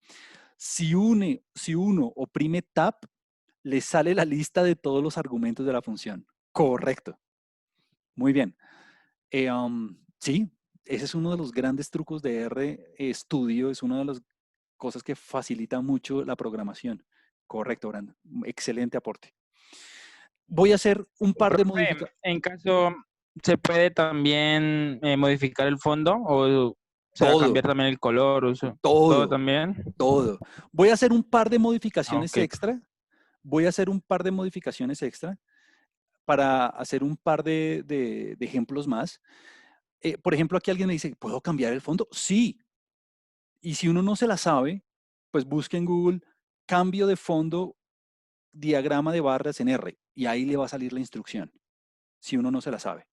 Si uno oprime Tab, le sale la lista de todos los argumentos de la función. Correcto. Muy bien. Sí, ese es uno de los grandes trucos de RStudio, es una de las cosas que facilita mucho la programación. Correcto, Brandon. Excelente aporte. Voy a hacer un par de Profe, modificaciones. en caso, ¿se puede también modificar el fondo o sea, Todo, cambiar también el color? ¿Todo todo, también? todo. Voy a hacer un par de Ah, modificaciones ok. extra. Voy a hacer un par de modificaciones extra para hacer un par de ejemplos más. Por ejemplo, aquí alguien me dice, ¿puedo cambiar el fondo? Sí. Y si uno no se la sabe, pues busque en Google cambio de fondo, diagrama de barras en R. Y ahí le va a salir la instrucción, si uno no se la sabe.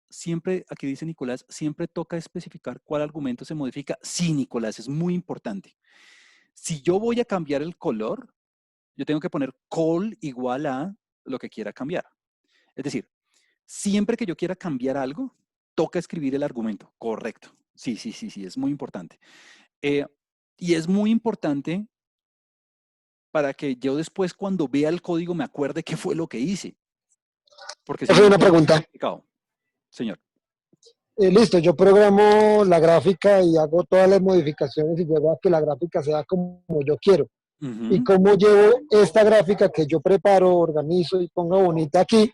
Siempre, aquí dice Nicolás, siempre toca especificar cuál argumento se modifica. Sí, Nicolás, es muy importante. Si yo voy a cambiar el color, Yo tengo que poner call igual a lo que quiera cambiar. Es decir, siempre que yo quiera cambiar algo, toca escribir el argumento. Correcto. Sí, sí, sí, sí, es muy importante. Eh, y es muy importante para que yo después cuando vea el código me acuerde qué fue lo que hice. Porque si Profe, no me una puede ser pregunta. complicado. Señor. Listo, yo programo la gráfica y hago todas las modificaciones y llego a que la gráfica sea como yo quiero. ¿Y Ujú. cómo llevo esta gráfica que yo preparo, organizo y pongo bonita aquí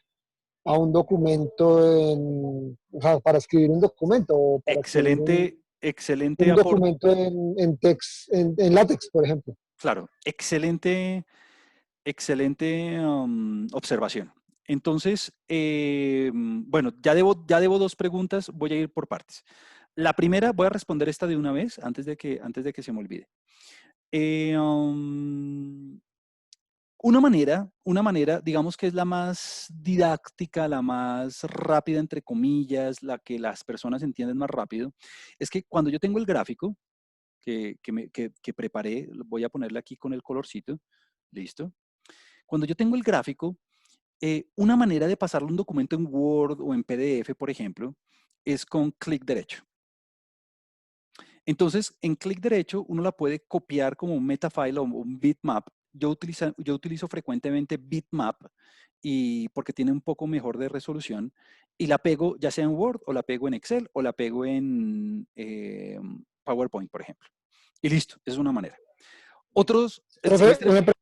a un documento o sea, para escribir un documento o para escribir Excelente, excelente un aporte. documento en látex, por ejemplo? Claro, excelente, excelente observación. Entonces, bueno, ya debo dos preguntas, voy a ir por partes. La primera, voy a responder esta de una vez, antes de que se me olvide. Eh, um, una manera, digamos que es la más didáctica, la más rápida, entre comillas, la que las personas entienden más rápido, es que cuando yo tengo el gráfico que preparé, voy a ponerle aquí con el colorcito, listo. Cuando yo tengo el gráfico, una manera de pasarle un documento en Word o en PDF, por ejemplo, es con clic derecho. Entonces, en clic derecho, uno la puede copiar como un metafile o un bitmap. Yo utilizo frecuentemente bitmap porque tiene un poco mejor de resolución y la pego ya sea en Word o la pego en Excel o la pego en PowerPoint, por ejemplo. Y listo, esa es una manera. Otros, si Profe, este,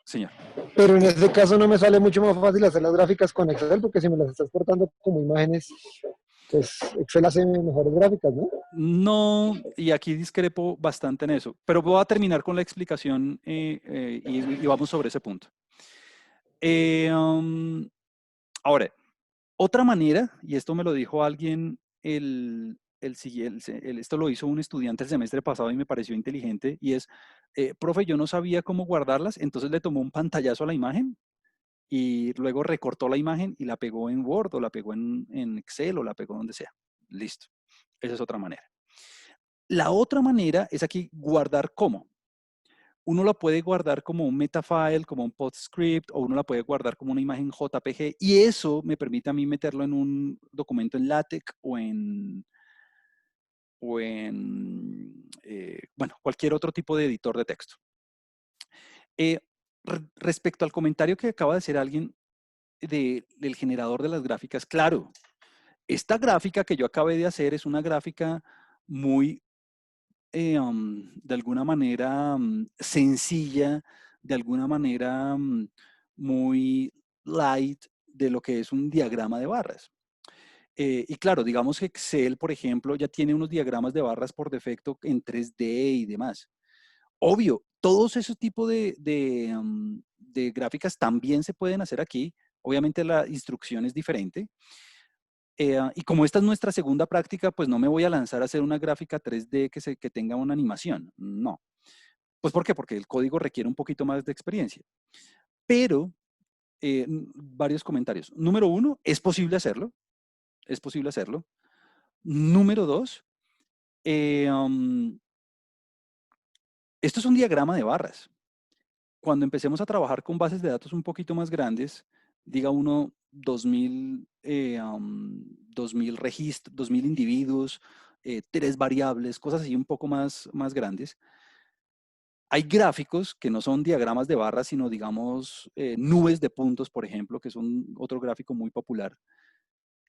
señor. pero en este caso no me sale mucho más fácil hacer las gráficas con Excel porque si me las estás portando como imágenes, pues Excel hace mejores gráficas, ¿no? No, y aquí discrepo bastante en eso, pero voy a terminar con la explicación y vamos sobre ese punto. Eh, um, ahora, otra manera, y esto me lo dijo alguien, esto lo hizo un estudiante el semestre pasado y me pareció inteligente, y es, profe, yo no sabía cómo guardarlas, entonces le tomó un pantallazo a la imagen y luego recortó la imagen y la pegó en Word o la pegó en Excel o la pegó donde sea. Listo. Esa es otra manera. La otra manera es aquí guardar como. Uno la puede guardar como un metafile, como un PostScript, o uno la puede guardar como una imagen JPG, y eso me permite a mí meterlo en un documento en LaTeX bueno, cualquier otro tipo de editor de texto. Eh, Respecto al comentario que acaba de hacer alguien del generador de las gráficas, claro, esta gráfica que yo acabé de hacer es una gráfica muy de alguna manera sencilla, de alguna manera muy light de lo que es un diagrama de barras. Y claro, digamos que Excel, por ejemplo, ya tiene unos diagramas de barras por defecto en 3D y demás. Obvio, todos esos tipos de gráficas también se pueden hacer aquí. Obviamente la instrucción es diferente. Y como esta es nuestra segunda práctica, pues no me voy a lanzar a hacer una gráfica 3D que tenga una animación. No. Pues ¿por qué? Porque el código requiere un poquito más de experiencia. Pero, varios comentarios. Número uno, es posible hacerlo. Es posible hacerlo. Número dos, eh, um, esto es un diagrama de barras. Cuando empecemos a trabajar con bases de datos un poquito más grandes, diga uno 2000 registros, 2000 individuos, 3 variables, cosas así un poco más grandes. Hay gráficos que no son diagramas de barras, sino digamos nubes de puntos, por ejemplo, que son otro gráfico muy popular,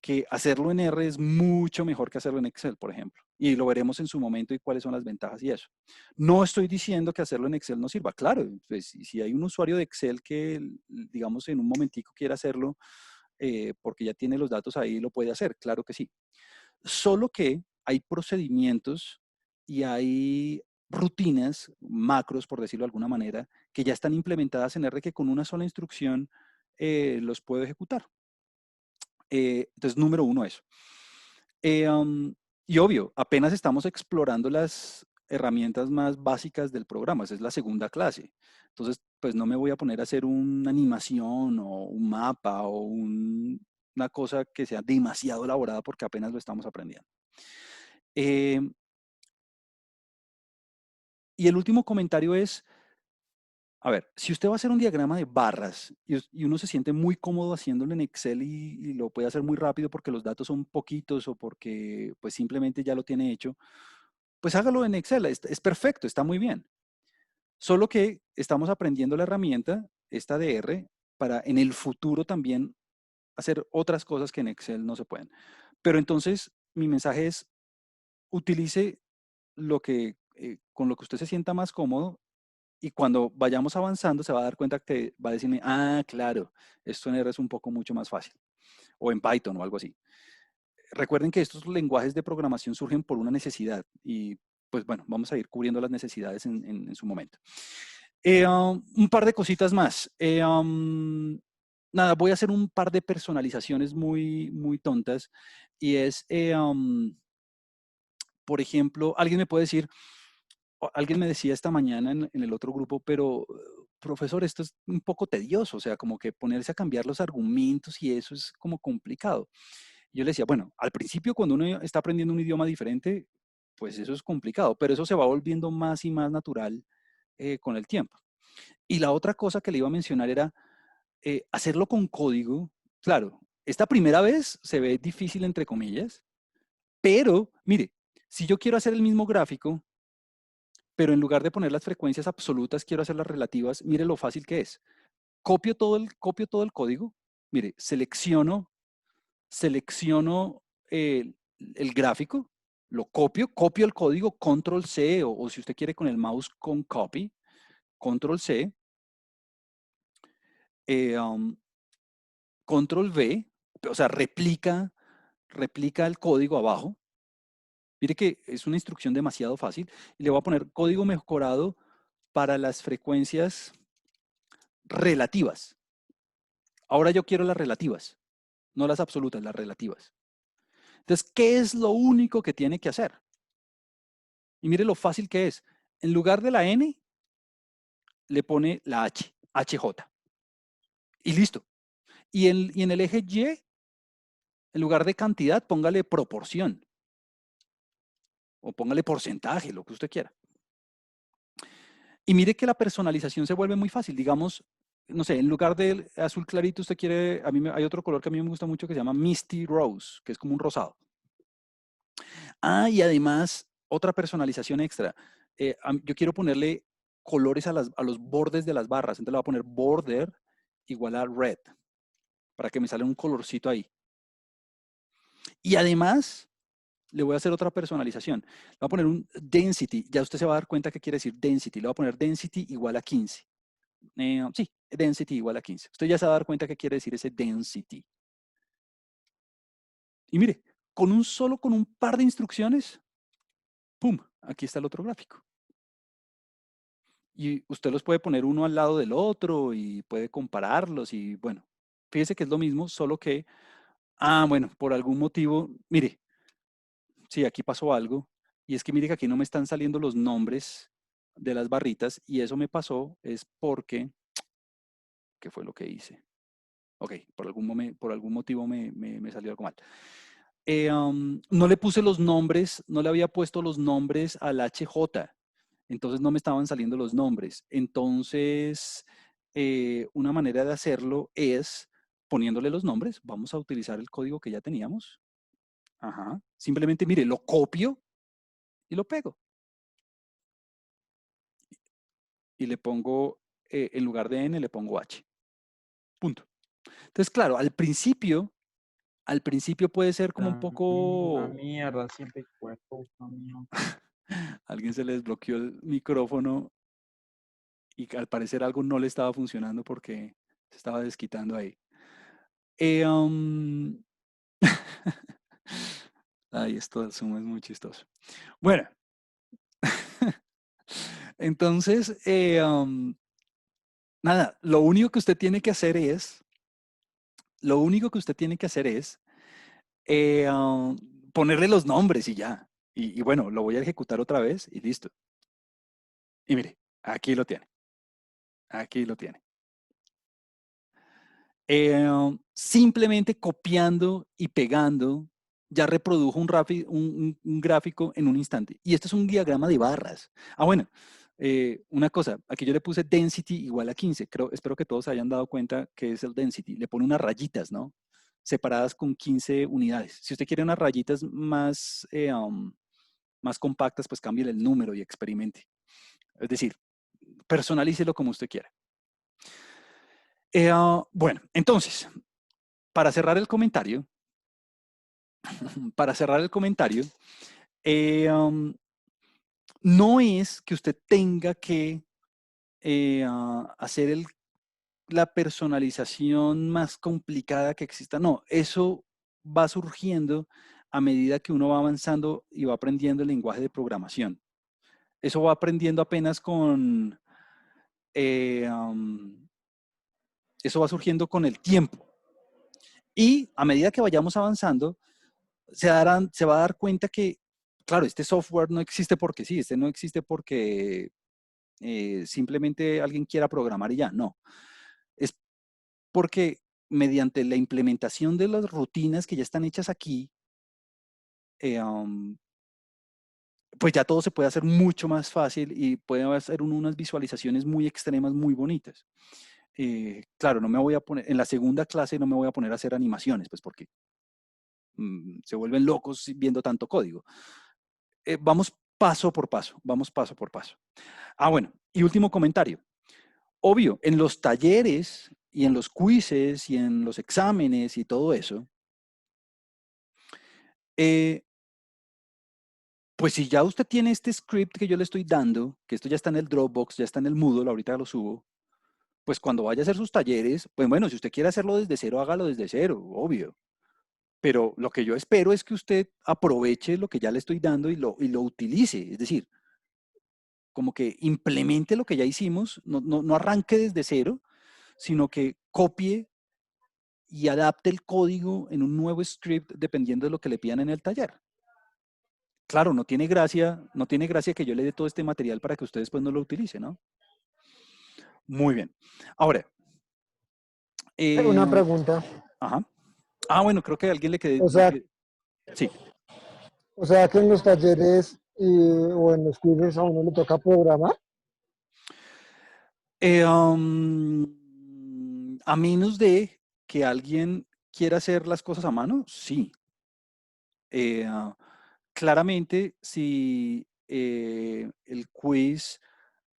que hacerlo en R es mucho mejor que hacerlo en Excel, por ejemplo. Y lo veremos en su momento y cuáles son las ventajas y eso. No estoy diciendo que hacerlo en Excel no sirva. Claro, pues, si hay un usuario de Excel que, digamos, en un momentico quiera hacerlo porque ya tiene los datos ahí, lo puede hacer. Claro que sí. Solo que hay procedimientos y hay rutinas, macros, por decirlo de alguna manera, que ya están implementadas en R que con una sola instrucción los puedo ejecutar. Entonces, número uno, eso. Y obvio, apenas estamos explorando las herramientas más básicas del programa. Esa es la segunda clase. Entonces, pues no me voy a poner a hacer una animación o un mapa o una cosa que sea demasiado elaborada porque apenas lo estamos aprendiendo. Y el último comentario es, A ver, si usted va a hacer un diagrama de barras y uno se siente muy cómodo haciéndolo en Excel y lo puede hacer muy rápido porque los datos son poquitos o porque pues simplemente ya lo tiene hecho, pues hágalo en Excel, es perfecto, está muy bien. Solo que estamos aprendiendo la herramienta, esta de R, para en el futuro también hacer otras cosas que en Excel no se pueden. Pero entonces mi mensaje es, utilice con lo que usted se sienta más cómodo y cuando vayamos avanzando se va a dar cuenta que va a decirme, ah, claro, esto en R es un poco mucho más fácil, o en Python o algo así. Recuerden que estos lenguajes de programación surgen por una necesidad y pues bueno, vamos a ir cubriendo las necesidades en su momento. Un par de cositas más. Nada, voy a hacer un par de personalizaciones muy tontas y es, por ejemplo, alguien me puede decir, alguien me decía esta mañana en el otro grupo, pero profesor, esto es un poco tedioso, o sea, como que ponerse a cambiar los argumentos y eso es como complicado. Yo le decía, bueno, al principio cuando uno está aprendiendo un idioma diferente, pues eso es complicado, pero eso se va volviendo más y más natural con el tiempo. Y la otra cosa que le iba a mencionar era hacerlo con código. Claro, esta primera vez se ve difícil entre comillas, pero mire, si yo quiero hacer el mismo gráfico, pero en lugar de poner las frecuencias absolutas, quiero hacer las relativas, mire lo fácil que es. Copio todo el código, mire, selecciono el gráfico, lo copio el código, control C, o si usted quiere con el mouse con copy, control C, eh, um, control V, o sea, replica el código abajo. Mire que es una instrucción demasiado fácil y le voy a poner código mejorado para las frecuencias relativas. Ahora yo quiero las relativas, no las absolutas, las relativas. Entonces, ¿qué es lo único que tiene que hacer? Y mire lo fácil que es. En lugar de la N, le pone la H, HJ. Y listo. Y en el eje Y, en lugar de cantidad, póngale proporción. O póngale porcentaje, lo que usted quiera. Y mire que la personalización se vuelve muy fácil. Digamos, no sé, en lugar del azul clarito, usted quiere, hay otro color que a mí me gusta mucho que se llama Misty Rose, que es como un rosado. Ah, y además, otra personalización extra. Yo quiero ponerle colores a los bordes de las barras. Entonces le voy a poner border igual a red, para que me salga un colorcito ahí. Y además, le voy a hacer otra personalización. Le voy a poner un density. Ya usted se va a dar cuenta qué quiere decir density. Le voy a poner density igual a 15. Sí, density igual a 15. Usted ya se va a dar cuenta qué quiere decir ese density. Y mire, con un par de instrucciones, ¡pum! Aquí está el otro gráfico. Y usted los puede poner uno al lado del otro y puede compararlos y bueno, fíjese que es lo mismo, solo que, bueno, por algún motivo, mire, sí, aquí pasó algo y es que mire que aquí no me están saliendo los nombres de las barritas y eso me pasó es porque, ¿qué fue lo que hice? Ok, por algún motivo me salió algo mal. No le puse los nombres, no le había puesto los nombres al HJ. Entonces no me estaban saliendo los nombres. Entonces, una manera de hacerlo es poniéndole los nombres. Vamos a utilizar el código que ya teníamos. Ajá. Simplemente, mire, lo copio y lo pego. Y le pongo, en lugar de N, le pongo H. Punto. Entonces, claro, al principio puede ser como un Una poco... mierda, siempre cuerpo, mío. Alguien se le desbloqueó el micrófono y al parecer algo no le estaba funcionando porque se estaba desquitando ahí. Eh, um, Ay, esto del Zoom es muy chistoso. Bueno, entonces, nada, lo único que usted tiene que hacer es ponerle los nombres y ya. Y bueno, lo voy a ejecutar otra vez y listo. Y mire, aquí lo tiene. Aquí lo tiene. Simplemente copiando y pegando, ya reprodujo un gráfico en un instante. Y esto es un diagrama de barras. Bueno, Una cosa, aquí yo le puse density igual a 15. Espero que todos se hayan dado cuenta que es el density. Le pone unas rayitas, ¿no? Separadas con 15 unidades. Si usted quiere unas rayitas más compactas, pues cambie el número y experimente. Es decir, personalícelo como usted quiera. Bueno, entonces, para cerrar el comentario, no es que usted tenga que hacer la personalización más complicada que exista. No, eso va surgiendo a medida que uno va avanzando y va aprendiendo el lenguaje de programación. Eso va aprendiendo apenas eso va surgiendo con el tiempo. Y a medida que vayamos avanzando, se va a dar cuenta que, claro, este software no existe porque sí, no existe porque simplemente alguien quiera programar y ya, no. Es porque mediante la implementación de las rutinas que ya están hechas aquí, pues ya todo se puede hacer mucho más fácil y puede hacer unas visualizaciones muy extremas, muy bonitas. Claro, no me voy a poner, en la segunda clase no me voy a poner a hacer animaciones, pues porque se vuelven locos viendo tanto código. Vamos paso por paso, vamos paso por paso. Bueno, y último comentario. Obvio, en los talleres y en los quizzes y en los exámenes y todo eso, pues si ya usted tiene este script que yo le estoy dando, que esto ya está en el Dropbox, ya está en el Moodle, ahorita lo subo, pues cuando vaya a hacer sus talleres, pues bueno, si usted quiere hacerlo desde cero, hágalo desde cero, obvio. Pero lo que yo espero es que usted aproveche lo que ya le estoy dando y lo utilice. Es decir, como que implemente lo que ya hicimos, no arranque desde cero, sino que copie y adapte el código en un nuevo script dependiendo de lo que le pidan en el taller. Claro, no tiene gracia que yo le dé todo este material para que usted después no lo utilice, ¿no? Muy bien. Ahora, Una pregunta. ajá. Bueno, creo que a alguien le quedé. O sea, Sí. o sea que en los talleres o en los quizzes a uno le toca programar. A menos de que alguien quiera hacer las cosas a mano, sí. Claramente, si el quiz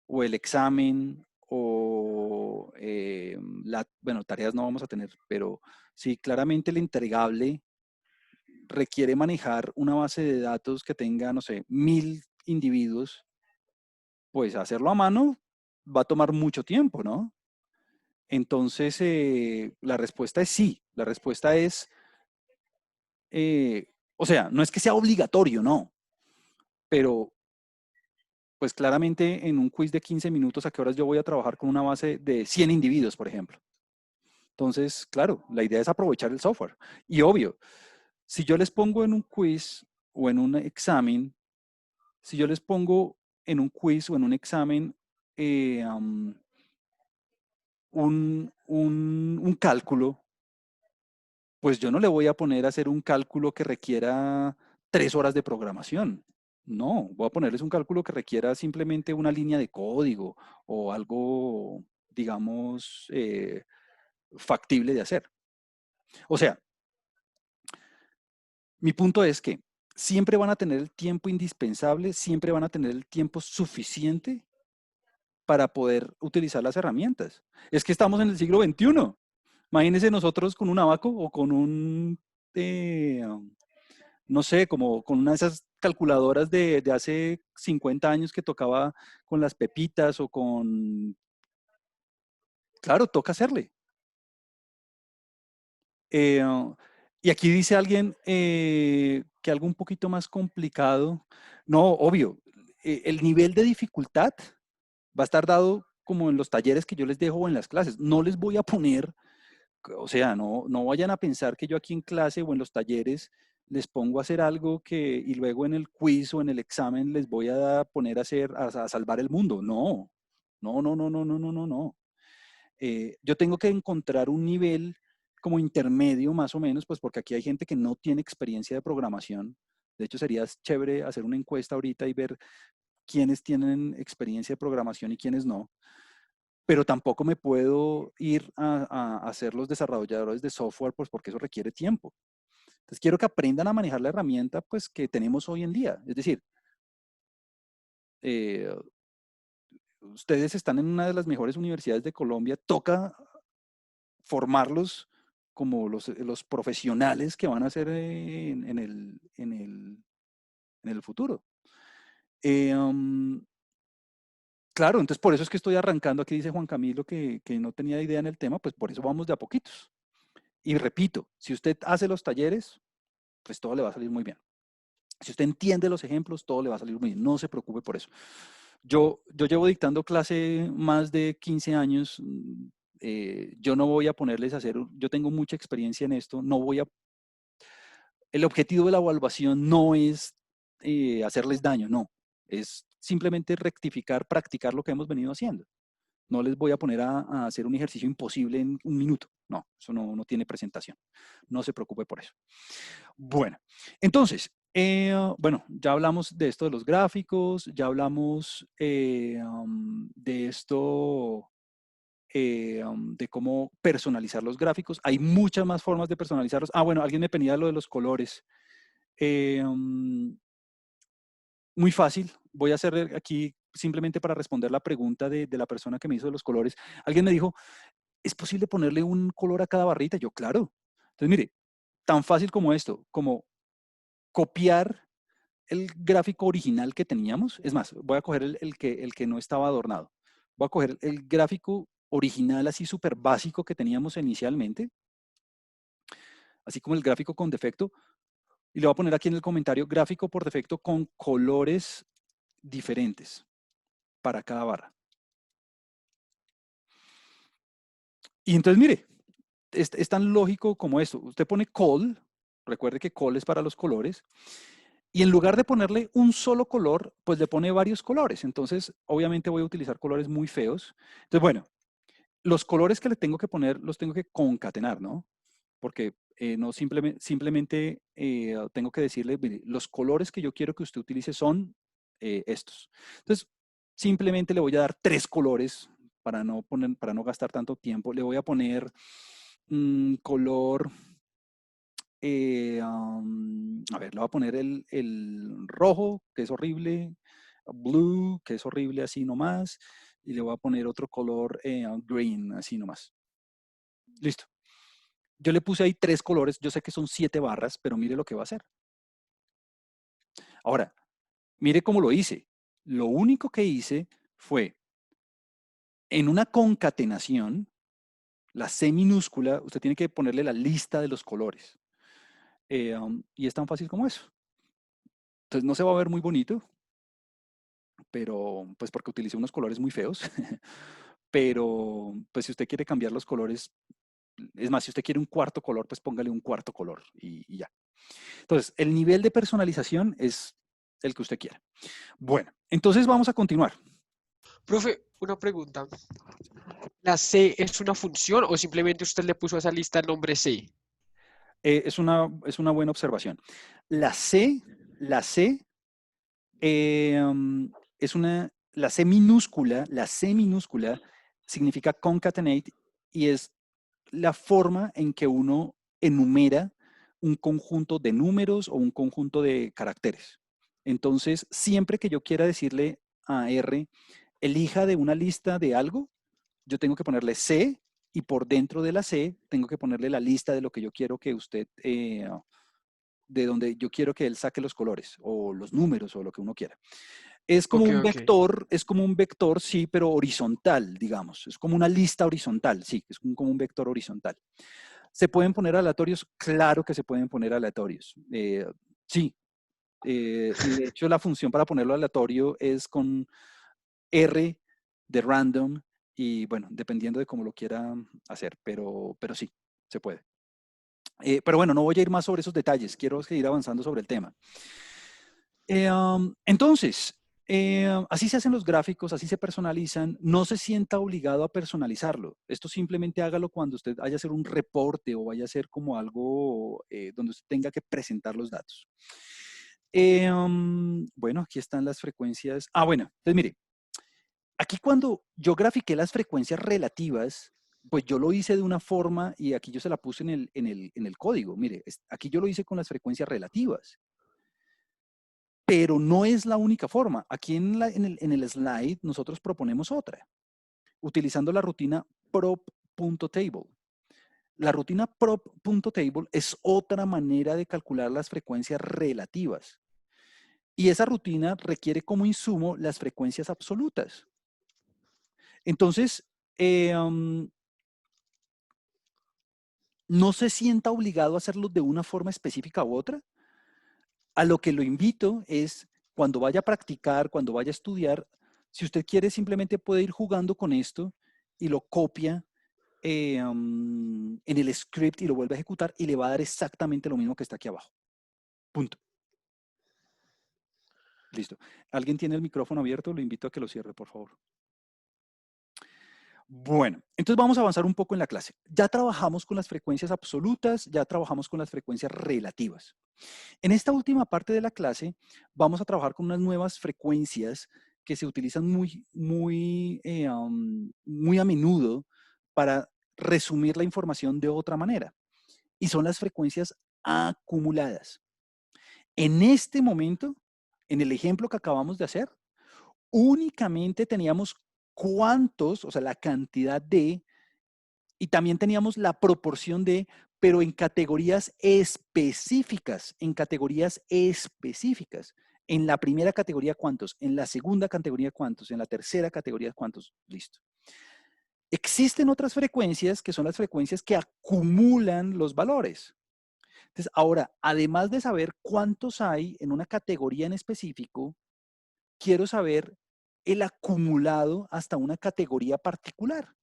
o el examen o, bueno, tareas no vamos a tener, pero si claramente el entregable requiere manejar una base de datos que tenga, no sé, 1000 individuos, pues hacerlo a mano va a tomar mucho tiempo, ¿no? Entonces, la respuesta es sí. La respuesta es, o sea, no es que sea obligatorio, no, pero pues claramente en un quiz de 15 minutos, ¿a qué horas yo voy a trabajar con una base de 100 individuos, por ejemplo? Entonces, claro, la idea es aprovechar el software. Y obvio, si yo les pongo en un quiz o en un examen, si yo les pongo en un quiz o en un examen un cálculo, pues yo no le voy a poner a hacer un cálculo que requiera 3 horas de programación. No, voy a ponerles un cálculo que requiera simplemente una línea de código o algo, digamos, factible de hacer. O sea, mi punto es que siempre van a tener el tiempo indispensable, siempre van a tener el tiempo suficiente para poder utilizar las herramientas. Es que estamos en el siglo XXI. Imagínense nosotros con un abaco o con eh, no sé, como con una de esas calculadoras de hace 50 años que tocaba con las pepitas o con... Claro, toca hacerle. Eh, y aquí dice alguien que algo un poquito más complicado. No, obvio, el nivel de dificultad va a estar dado como en los talleres que yo les dejo o en las clases. No les voy a poner, o sea, no vayan a pensar que yo aquí en clase o en los talleres les pongo a hacer algo y luego en el quiz o en el examen les voy a poner a salvar el mundo. No, no, no, no, no, no, no, no, no. Yo tengo que encontrar un nivel como intermedio más o menos, pues porque aquí hay gente que no tiene experiencia de programación. De hecho, sería chévere hacer una encuesta ahorita y ver quiénes tienen experiencia de programación y quiénes no, pero tampoco me puedo ir a ser los desarrolladores de software, pues porque eso requiere tiempo. Entonces quiero que aprendan a manejar la herramienta pues que tenemos hoy en día. Es decir, eh, ustedes están en una de las mejores universidades de Colombia, toca formarlos como los profesionales que van a ser en el futuro. Claro, entonces por eso es que estoy arrancando. Aquí dice Juan Camilo que no tenía idea en el tema, pues por eso vamos de a poquitos. Y repito, si usted hace los talleres, pues todo le va a salir muy bien. Si usted entiende los ejemplos, todo le va a salir muy bien. No se preocupe por eso. Yo llevo dictando clase más de 15 años. Yo no voy a ponerles a hacer, yo tengo mucha experiencia en esto, no voy a, el objetivo de la evaluación no es hacerles daño, no. Es simplemente rectificar, practicar lo que hemos venido haciendo. No les voy a poner a hacer un ejercicio imposible en un minuto. No, eso no tiene presentación. No se preocupe por eso. Bueno, entonces, bueno, ya hablamos de esto de los gráficos, ya hablamos de esto, de cómo personalizar los gráficos. Hay muchas más formas de personalizarlos. Ah, bueno, alguien me pedía lo de los colores. Muy fácil. Voy a hacer aquí simplemente para responder la pregunta de la persona que me hizo de los colores. Alguien me dijo, ¿es posible ponerle un color a cada barrita? Yo, claro. Entonces, mire, tan fácil como esto, como copiar el gráfico original que teníamos. Es más, voy a coger el que no estaba adornado. Voy a coger el gráfico original así súper básico que teníamos inicialmente, así como el gráfico con defecto, y le voy a poner aquí en el comentario gráfico por defecto con colores diferentes para cada barra. Y entonces, mire, es tan lógico como esto. Usted pone col, recuerde que col es para los colores, y en lugar de ponerle un solo color, pues le pone varios colores. Entonces, obviamente voy a utilizar colores muy feos. Entonces, bueno, los colores que le tengo que poner los tengo que concatenar, ¿no? Porque no simplemente tengo que decirle, mire, los colores que yo quiero que usted utilice son estos. Entonces, simplemente le voy a dar 3 colores para no gastar tanto tiempo. Le voy a poner color, a ver, le voy a poner el rojo, que es horrible, blue, que es horrible así nomás, y le voy a poner otro color green, así nomás. Listo. Yo le puse ahí 3 colores, yo sé que son 7 barras, pero mire lo que va a hacer. Ahora, mire cómo lo hice. Lo único que hice fue, en una concatenación, la C minúscula, usted tiene que ponerle la lista de los colores. Y es tan fácil como eso. Entonces no se va a ver muy bonito, pero pues porque utilicé unos colores muy feos. Pero pues si usted quiere cambiar los colores, es más, si usted quiere un cuarto color, pues póngale un cuarto color y ya. Entonces, el nivel de personalización es el que usted quiera. Bueno, entonces vamos a continuar. Profe, una pregunta. ¿La C es una función o simplemente usted le puso a esa lista el nombre C? Es una buena observación. La C la C minúscula significa concatenate y es la forma en que uno enumera un conjunto de números o un conjunto de caracteres. Entonces, siempre que yo quiera decirle a R, elija de una lista de algo, yo tengo que ponerle C y por dentro de la C tengo que ponerle la lista de lo que yo quiero que usted, de donde yo quiero que él saque los colores o los números o lo que uno quiera. Ok, ok. Es como un vector, sí, pero horizontal, digamos. Es como una lista horizontal, sí, es como un vector horizontal. ¿Se pueden poner aleatorios? Claro que se pueden poner aleatorios. Sí. Y de hecho la función para ponerlo aleatorio es con R de random y bueno, dependiendo de cómo lo quiera hacer, pero sí, se puede. Pero bueno, no voy a ir más sobre esos detalles, quiero seguir avanzando sobre el tema. Entonces, así se hacen los gráficos, así se personalizan. No se sienta obligado a personalizarlo. Esto simplemente hágalo cuando usted vaya a hacer un reporte o vaya a hacer como algo donde usted tenga que presentar los datos. Bueno, aquí están las frecuencias. Ah, bueno, entonces mire, aquí cuando yo grafiqué las frecuencias relativas, pues yo lo hice de una forma y aquí yo se la puse en el código. Mire, aquí yo lo hice con las frecuencias relativas. Pero no es la única forma. Aquí en el slide nosotros proponemos otra, utilizando la rutina prop.table. La rutina prop.table es otra manera de calcular las frecuencias relativas. Y esa rutina requiere como insumo las frecuencias absolutas. Entonces, no se sienta obligado a hacerlo de una forma específica u otra. A lo que lo invito es, cuando vaya a practicar, cuando vaya a estudiar, si usted quiere, simplemente puede ir jugando con esto y lo copia en el script y lo vuelve a ejecutar y le va a dar exactamente lo mismo que está aquí abajo. Punto. Listo. ¿Alguien tiene el micrófono abierto? Lo invito a que lo cierre, por favor. Bueno, entonces vamos a avanzar un poco en la clase. Ya trabajamos con las frecuencias absolutas, ya trabajamos con las frecuencias relativas. En esta última parte de la clase vamos a trabajar con unas nuevas frecuencias que se utilizan muy a menudo para resumir la información de otra manera. Y son las frecuencias acumuladas. En este momento, en el ejemplo que acabamos de hacer, únicamente teníamos cuántos, o sea, la cantidad de, y también teníamos la proporción de, pero en categorías específicas, en categorías específicas. En la primera categoría, ¿cuántos? En la segunda categoría, ¿cuántos? En la tercera categoría, ¿cuántos? Listo. Existen otras frecuencias que son las frecuencias que acumulan los valores. Entonces, ahora, además de saber cuántos hay en una categoría en específico, quiero saber el acumulado hasta una categoría particular.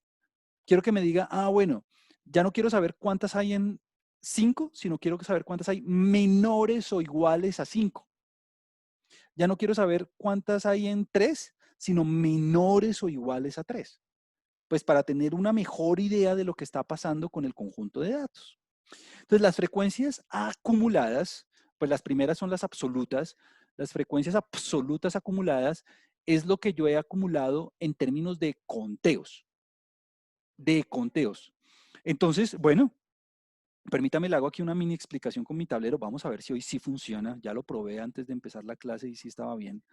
Quiero que me diga, ah, bueno, ya no quiero saber cuántas hay en 5, sino quiero saber cuántas hay menores o iguales a 5. Ya no quiero saber cuántas hay en 3, sino menores o iguales a 3. Pues para tener una mejor idea de lo que está pasando con el conjunto de datos. Entonces, las frecuencias acumuladas, pues las primeras son las absolutas. Las frecuencias absolutas acumuladas es lo que yo he acumulado en términos de conteos. Entonces, bueno, permítame, le hago aquí una mini explicación con mi tablero. Vamos a ver si hoy sí funciona. Ya lo probé antes de empezar la clase y sí estaba bien.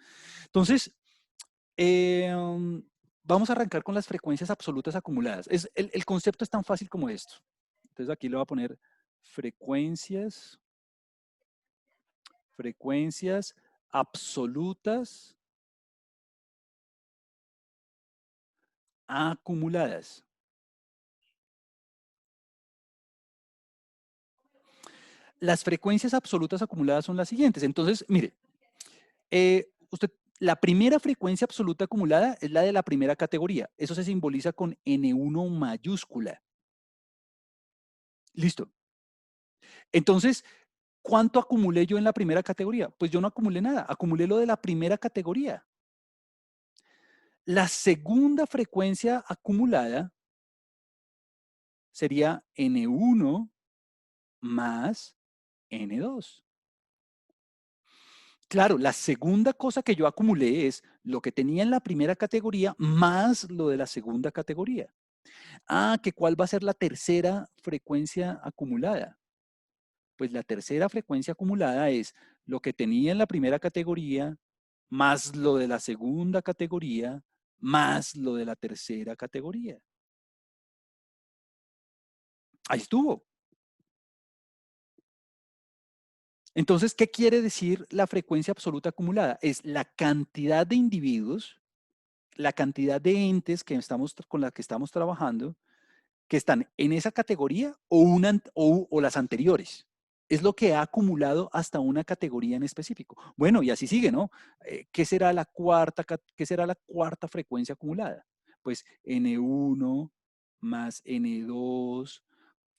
Entonces, vamos a arrancar con las frecuencias absolutas acumuladas. El concepto es tan fácil como esto. Entonces aquí le voy a poner frecuencias absolutas acumuladas. Las frecuencias absolutas acumuladas son las siguientes. Entonces, mire, la primera frecuencia absoluta acumulada es la de la primera categoría. Eso se simboliza con N1 mayúscula. Listo. Entonces, ¿cuánto acumulé yo en la primera categoría? Pues yo no acumulé nada, acumulé lo de la primera categoría. La segunda frecuencia acumulada sería N1 más N2. Claro, la segunda cosa que yo acumulé es lo que tenía en la primera categoría más lo de la segunda categoría. Ah, ¿que cuál va a ser la tercera frecuencia acumulada? Pues la tercera frecuencia acumulada es lo que tenía en la primera categoría más lo de la segunda categoría más lo de la tercera categoría. Ahí estuvo. Entonces, ¿qué quiere decir la frecuencia absoluta acumulada? Es la cantidad de individuos, la cantidad de entes con las que estamos trabajando, que están en esa categoría o las anteriores. Es lo que ha acumulado hasta una categoría en específico. Bueno, y así sigue, ¿no? ¿Qué será la cuarta frecuencia acumulada? Pues N1 más N2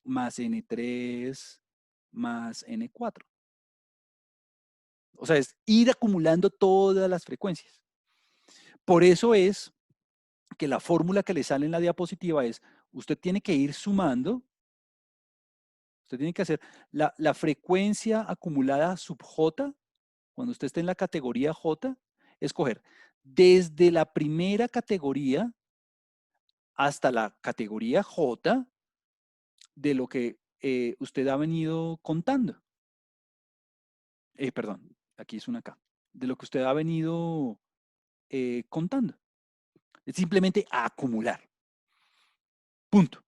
más N3 más N4. O sea, es ir acumulando todas las frecuencias. Por eso es que la fórmula que le sale en la diapositiva es, usted tiene que ir sumando, usted tiene que hacer la frecuencia acumulada sub J cuando usted esté en la categoría J, escoger desde la primera categoría hasta la categoría J de lo que usted ha venido contando. Perdón, aquí es una K. De lo que usted ha venido contando. Es simplemente acumular. Punto.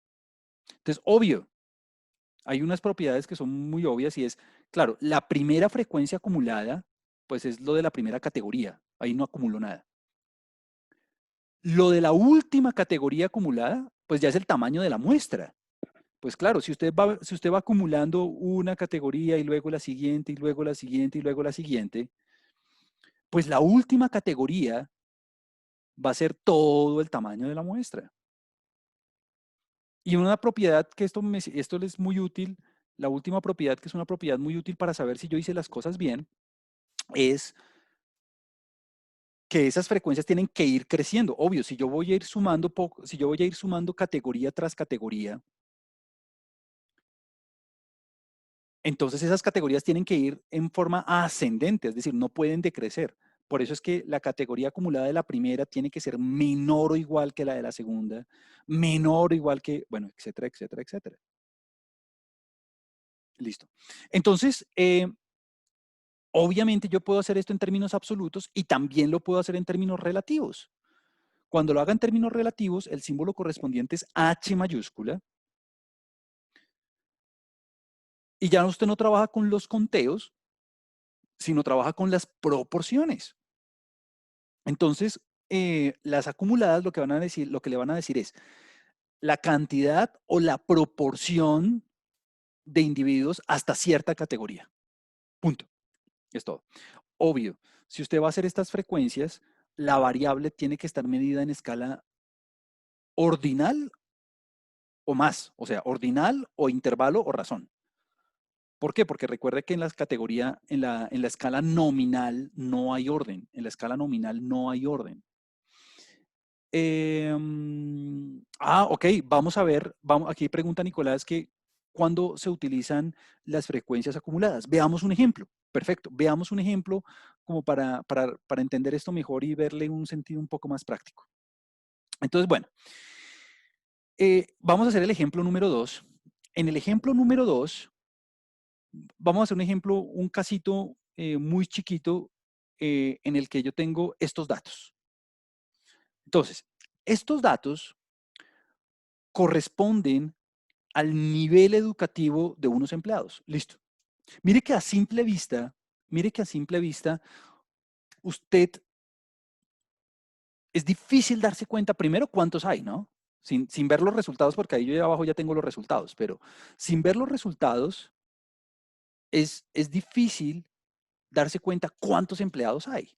Entonces, obvio, hay unas propiedades que son muy obvias y es, claro, la primera frecuencia acumulada, pues es lo de la primera categoría. Ahí no acumulo nada. Lo de la última categoría acumulada, pues ya es el tamaño de la muestra. Pues claro, si usted va acumulando una categoría y luego la siguiente y luego la siguiente y luego la siguiente, pues la última categoría va a ser todo el tamaño de la muestra. Y una propiedad que esto es muy útil, la última propiedad que es una propiedad muy útil para saber si yo hice las cosas bien, es que esas frecuencias tienen que ir creciendo. Obvio, si yo voy a ir sumando si yo voy a ir sumando categoría tras categoría, entonces esas categorías tienen que ir en forma ascendente, es decir, no pueden decrecer. Por eso es que la categoría acumulada de la primera tiene que ser menor o igual que la de la segunda, menor o igual que, bueno, etcétera, etcétera, etcétera. Listo. Entonces, obviamente yo puedo hacer esto en términos absolutos y también lo puedo hacer en términos relativos. Cuando lo haga en términos relativos, el símbolo correspondiente es H mayúscula. Y ya usted no trabaja con los conteos, sino trabaja con las proporciones. Entonces, las acumuladas lo que le van a decir es la cantidad o la proporción de individuos hasta cierta categoría. Punto. Es todo. Obvio, si usted va a hacer estas frecuencias, la variable tiene que estar medida en escala ordinal o más, o sea, ordinal o intervalo o razón. ¿Por qué? Porque recuerde que en la categoría, en la escala nominal no hay orden. En la escala nominal no hay orden. Ok, vamos a ver, aquí pregunta Nicolás que ¿cuándo se utilizan las frecuencias acumuladas? Veamos un ejemplo. Perfecto, veamos un ejemplo como para entender esto mejor y verle un sentido un poco más práctico. Entonces, bueno, vamos a hacer el ejemplo número 2. En el ejemplo número 2, vamos a hacer un ejemplo, un casito muy chiquito en el que yo tengo estos datos. Entonces, estos datos corresponden al nivel educativo de unos empleados. Listo. Mire que a simple vista, usted es difícil darse cuenta primero cuántos hay, ¿no? Sin ver los resultados, porque ahí yo abajo ya tengo los resultados, pero sin ver los resultados es difícil darse cuenta cuántos empleados hay.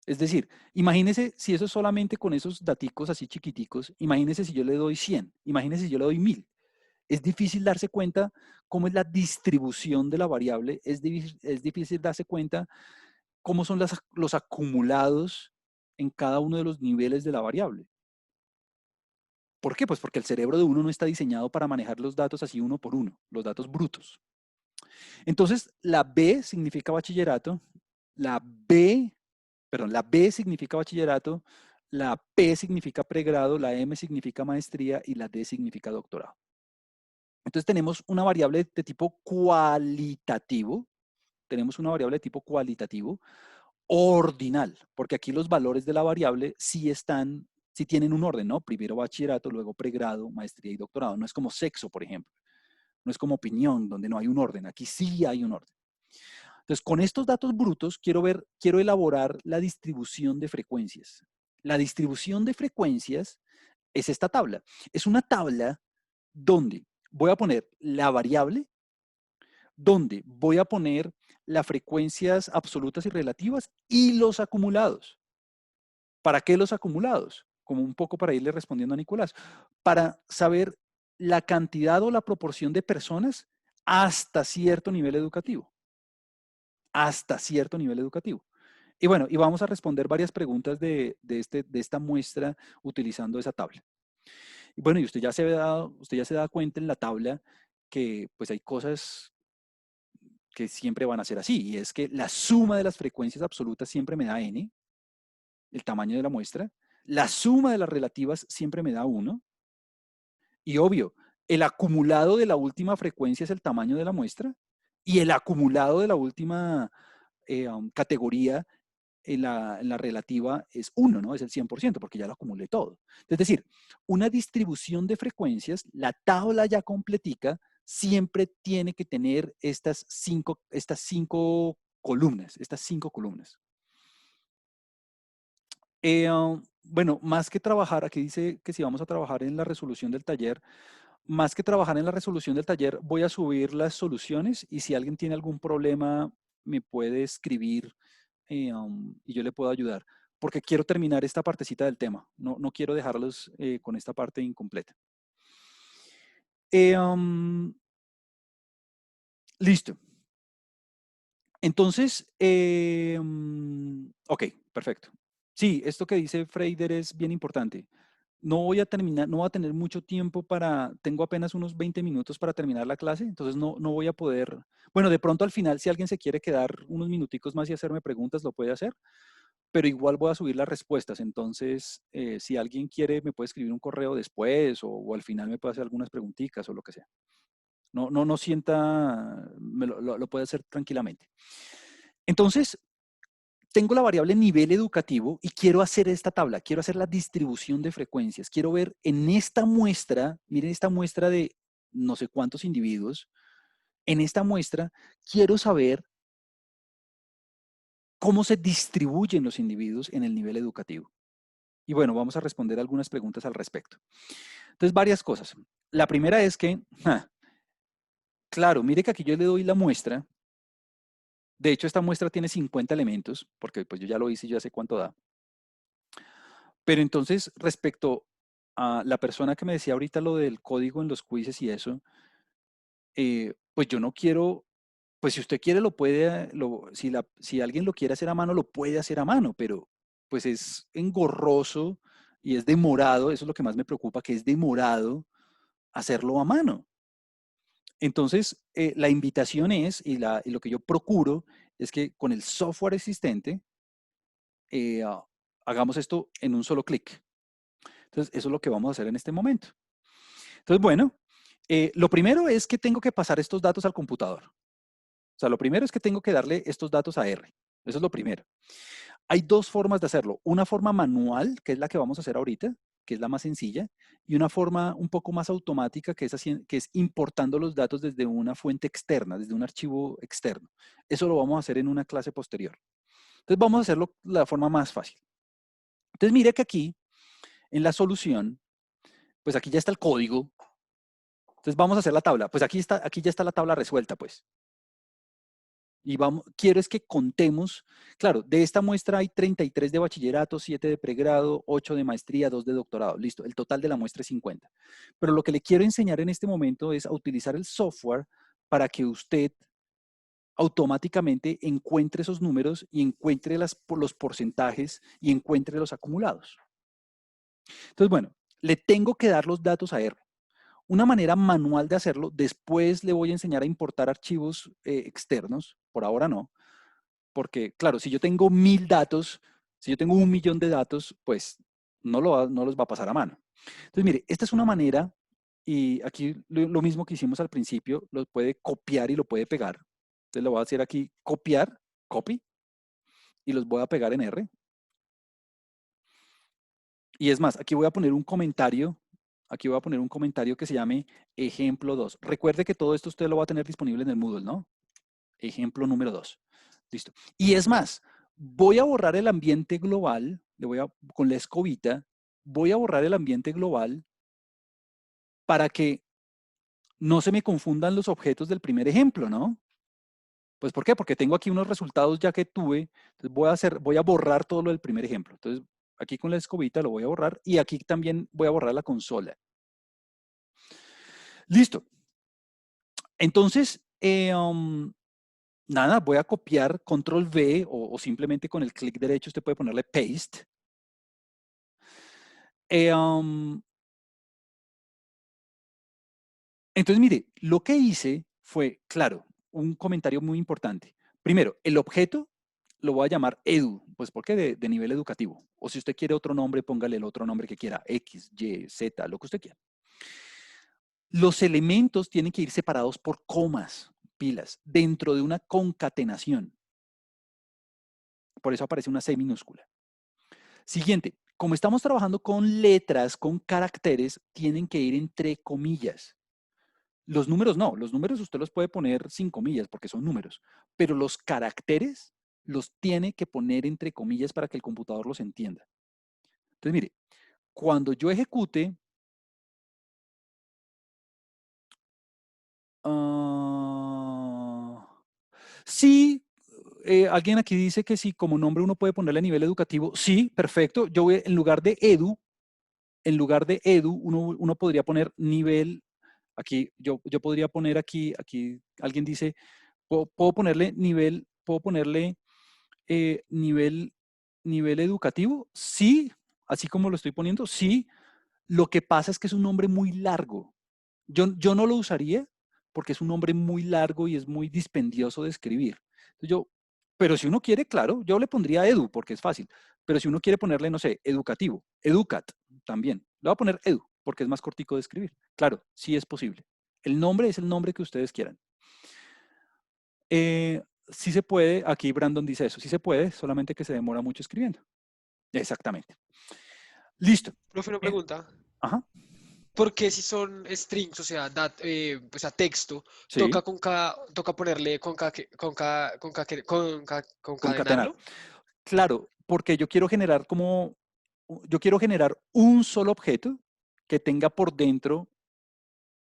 Es decir, imagínese si eso es solamente con esos daticos así chiquiticos, imagínese si yo le doy 100, imagínese si yo le doy 1000. Es difícil darse cuenta cómo es la distribución de la variable, es difícil darse cuenta cómo son los acumulados en cada uno de los niveles de la variable. ¿Por qué? Pues porque el cerebro de uno no está diseñado para manejar los datos así uno por uno, los datos brutos. Entonces, la B significa bachillerato, la B significa bachillerato, la P significa pregrado, la M significa maestría y la D significa doctorado. Entonces tenemos una variable de tipo cualitativo, ordinal, porque aquí los valores de la variable sí tienen un orden, ¿no? Primero bachillerato, luego pregrado, maestría y doctorado. No es como sexo, por ejemplo. No es como opinión, donde no hay un orden. Aquí sí hay un orden. Entonces, con estos datos brutos, quiero elaborar la distribución de frecuencias. La distribución de frecuencias es esta tabla. Es una tabla donde voy a poner la variable, donde voy a poner las frecuencias absolutas y relativas y los acumulados. ¿Para qué los acumulados? Como un poco para irle respondiendo a Nicolás. Para saber la cantidad o la proporción de personas hasta cierto nivel educativo. Hasta cierto nivel educativo. Y bueno, y vamos a responder varias preguntas de esta muestra utilizando esa tabla. Y bueno, y usted ya se da cuenta en la tabla que pues hay cosas que siempre van a ser así, y es que la suma de las frecuencias absolutas siempre me da n, el tamaño de la muestra, la suma de las relativas siempre me da 1, y obvio, el acumulado de la última frecuencia es el tamaño de la muestra, y el acumulado de la última categoría en la relativa es 1, ¿no? Es el 100%, porque ya lo acumulé todo. Es decir, una distribución de frecuencias, la tabla ya completica, siempre tiene que tener estas cinco columnas, bueno, más que trabajar, aquí dice que si vamos a trabajar en la resolución del taller, más que trabajar en la resolución del taller, voy a subir las soluciones y si alguien tiene algún problema, me puede escribir y yo le puedo ayudar, porque quiero terminar esta partecita del tema, no quiero dejarlos con esta parte incompleta. Listo. Entonces, ok, perfecto. Sí, esto que dice Freider es bien importante. No voy a terminar, no voy a tener mucho tiempo tengo apenas unos 20 minutos para terminar la clase, entonces no voy a poder, bueno, de pronto al final, si alguien se quiere quedar unos minuticos más y hacerme preguntas, lo puede hacer, pero igual voy a subir las respuestas, entonces, si alguien quiere, me puede escribir un correo después o al final me puede hacer algunas preguntitas o lo que sea. No sienta, lo puede hacer tranquilamente. Entonces, tengo la variable nivel educativo y quiero hacer esta tabla, quiero hacer la distribución de frecuencias, quiero ver en esta muestra, miren esta muestra de no sé cuántos individuos, en esta muestra quiero saber cómo se distribuyen los individuos en el nivel educativo. Y bueno, vamos a responder algunas preguntas al respecto. Entonces, varias cosas. La primera es que, claro, mire que aquí yo le doy la muestra. De hecho, esta muestra tiene 50 elementos, porque pues yo ya lo hice y ya sé cuánto da. Pero entonces, respecto a la persona que me decía ahorita lo del código en los quizzes y eso, pues yo no quiero, pues si usted quiere lo puede, si alguien lo quiere hacer a mano, lo puede hacer a mano, pero pues es engorroso y es demorado, eso es lo que más me preocupa, que es demorado hacerlo a mano. Entonces, la invitación es, y lo que yo procuro, es que con el software existente, hagamos esto en un solo clic. Entonces, eso es lo que vamos a hacer en este momento. Entonces, bueno, lo primero es que tengo que pasar estos datos al computador. O sea, lo primero es que tengo que darle estos datos a R. Eso es lo primero. Hay dos formas de hacerlo. Una forma manual, que es la que vamos a hacer ahorita, que es la más sencilla, y una forma un poco más automática, que es importando los datos desde una fuente externa, desde un archivo externo. Eso lo vamos a hacer en una clase posterior. Entonces, vamos a hacerlo la forma más fácil. Entonces, mire que aquí, en la solución, pues aquí ya está el código. Entonces vamos a hacer la tabla. Pues aquí ya está la tabla resuelta, pues. Y quiero es que contemos, claro, de esta muestra hay 33 de bachillerato, 7 de pregrado, 8 de maestría, 2 de doctorado. Listo, el total de la muestra es 50. Pero lo que le quiero enseñar en este momento es a utilizar el software para que usted automáticamente encuentre esos números y encuentre los porcentajes y encuentre los acumulados. Entonces, bueno, le tengo que dar los datos a R. Una manera manual de hacerlo, después le voy a enseñar a importar archivos externos, por ahora no, porque claro, si yo tengo 1000 datos, si yo tengo 1.000.000 de datos, pues no los va a pasar a mano. Entonces, mire, esta es una manera, y aquí lo mismo que hicimos al principio, lo puede copiar y lo puede pegar. Entonces lo voy a hacer aquí, copiar, copy, y los voy a pegar en R. Y es más, aquí voy a poner un comentario. Aquí voy a poner un comentario que se llame ejemplo 2. Recuerde que todo esto usted lo va a tener disponible en el Moodle, ¿no? Ejemplo número 2. Listo. Y es más, voy a borrar el ambiente global, con la escobita, voy a borrar el ambiente global para que no se me confundan los objetos del primer ejemplo, ¿no? Pues ¿por qué? Porque tengo aquí unos resultados ya que tuve, entonces voy a borrar todo lo del primer ejemplo. Entonces, aquí con la escobita lo voy a borrar y aquí también voy a borrar la consola. Listo. Entonces, nada, voy a copiar control V o simplemente con el clic derecho usted puede ponerle paste. Entonces, mire, lo que hice fue, claro, un comentario muy importante. Primero, el objeto lo voy a llamar edu, pues porque de nivel educativo. O si usted quiere otro nombre, póngale el otro nombre que quiera, X, Y, Z, lo que usted quiera. Los elementos tienen que ir separados por comas, pilas, dentro de una concatenación. Por eso aparece una C minúscula. Siguiente, como estamos trabajando con letras, con caracteres, tienen que ir entre comillas. Los números no, los números usted los puede poner sin comillas porque son números, pero los caracteres los tiene que poner entre comillas para que el computador los entienda. Entonces, mire, cuando yo ejecute, sí, alguien aquí dice que sí, como nombre uno puede ponerle a nivel educativo. Sí, perfecto. Yo voy, en lugar de edu, uno podría poner nivel, aquí, yo podría poner aquí alguien dice, puedo ponerle nivel, puedo ponerle nivel educativo. Sí, así como lo estoy poniendo, sí. Lo que pasa es que es un nombre muy largo. Yo no lo usaría porque es un nombre muy largo y es muy dispendioso de escribir. Entonces pero si uno quiere, claro, yo le pondría edu porque es fácil. Pero si uno quiere ponerle, no sé, educativo, educat también. Le voy a poner edu porque es más cortico de escribir. Claro, sí es posible. El nombre es el nombre que ustedes quieran. Sí se puede, aquí Brandon dice eso, sí se puede, solamente que se demora mucho escribiendo. Exactamente. Listo. Profe, una pregunta. Ajá, ¿Por qué si son strings, o sea, o sea, texto, sí, toca ponerle concatenar. concatenarlo? Claro, porque yo quiero generar un solo objeto que tenga por dentro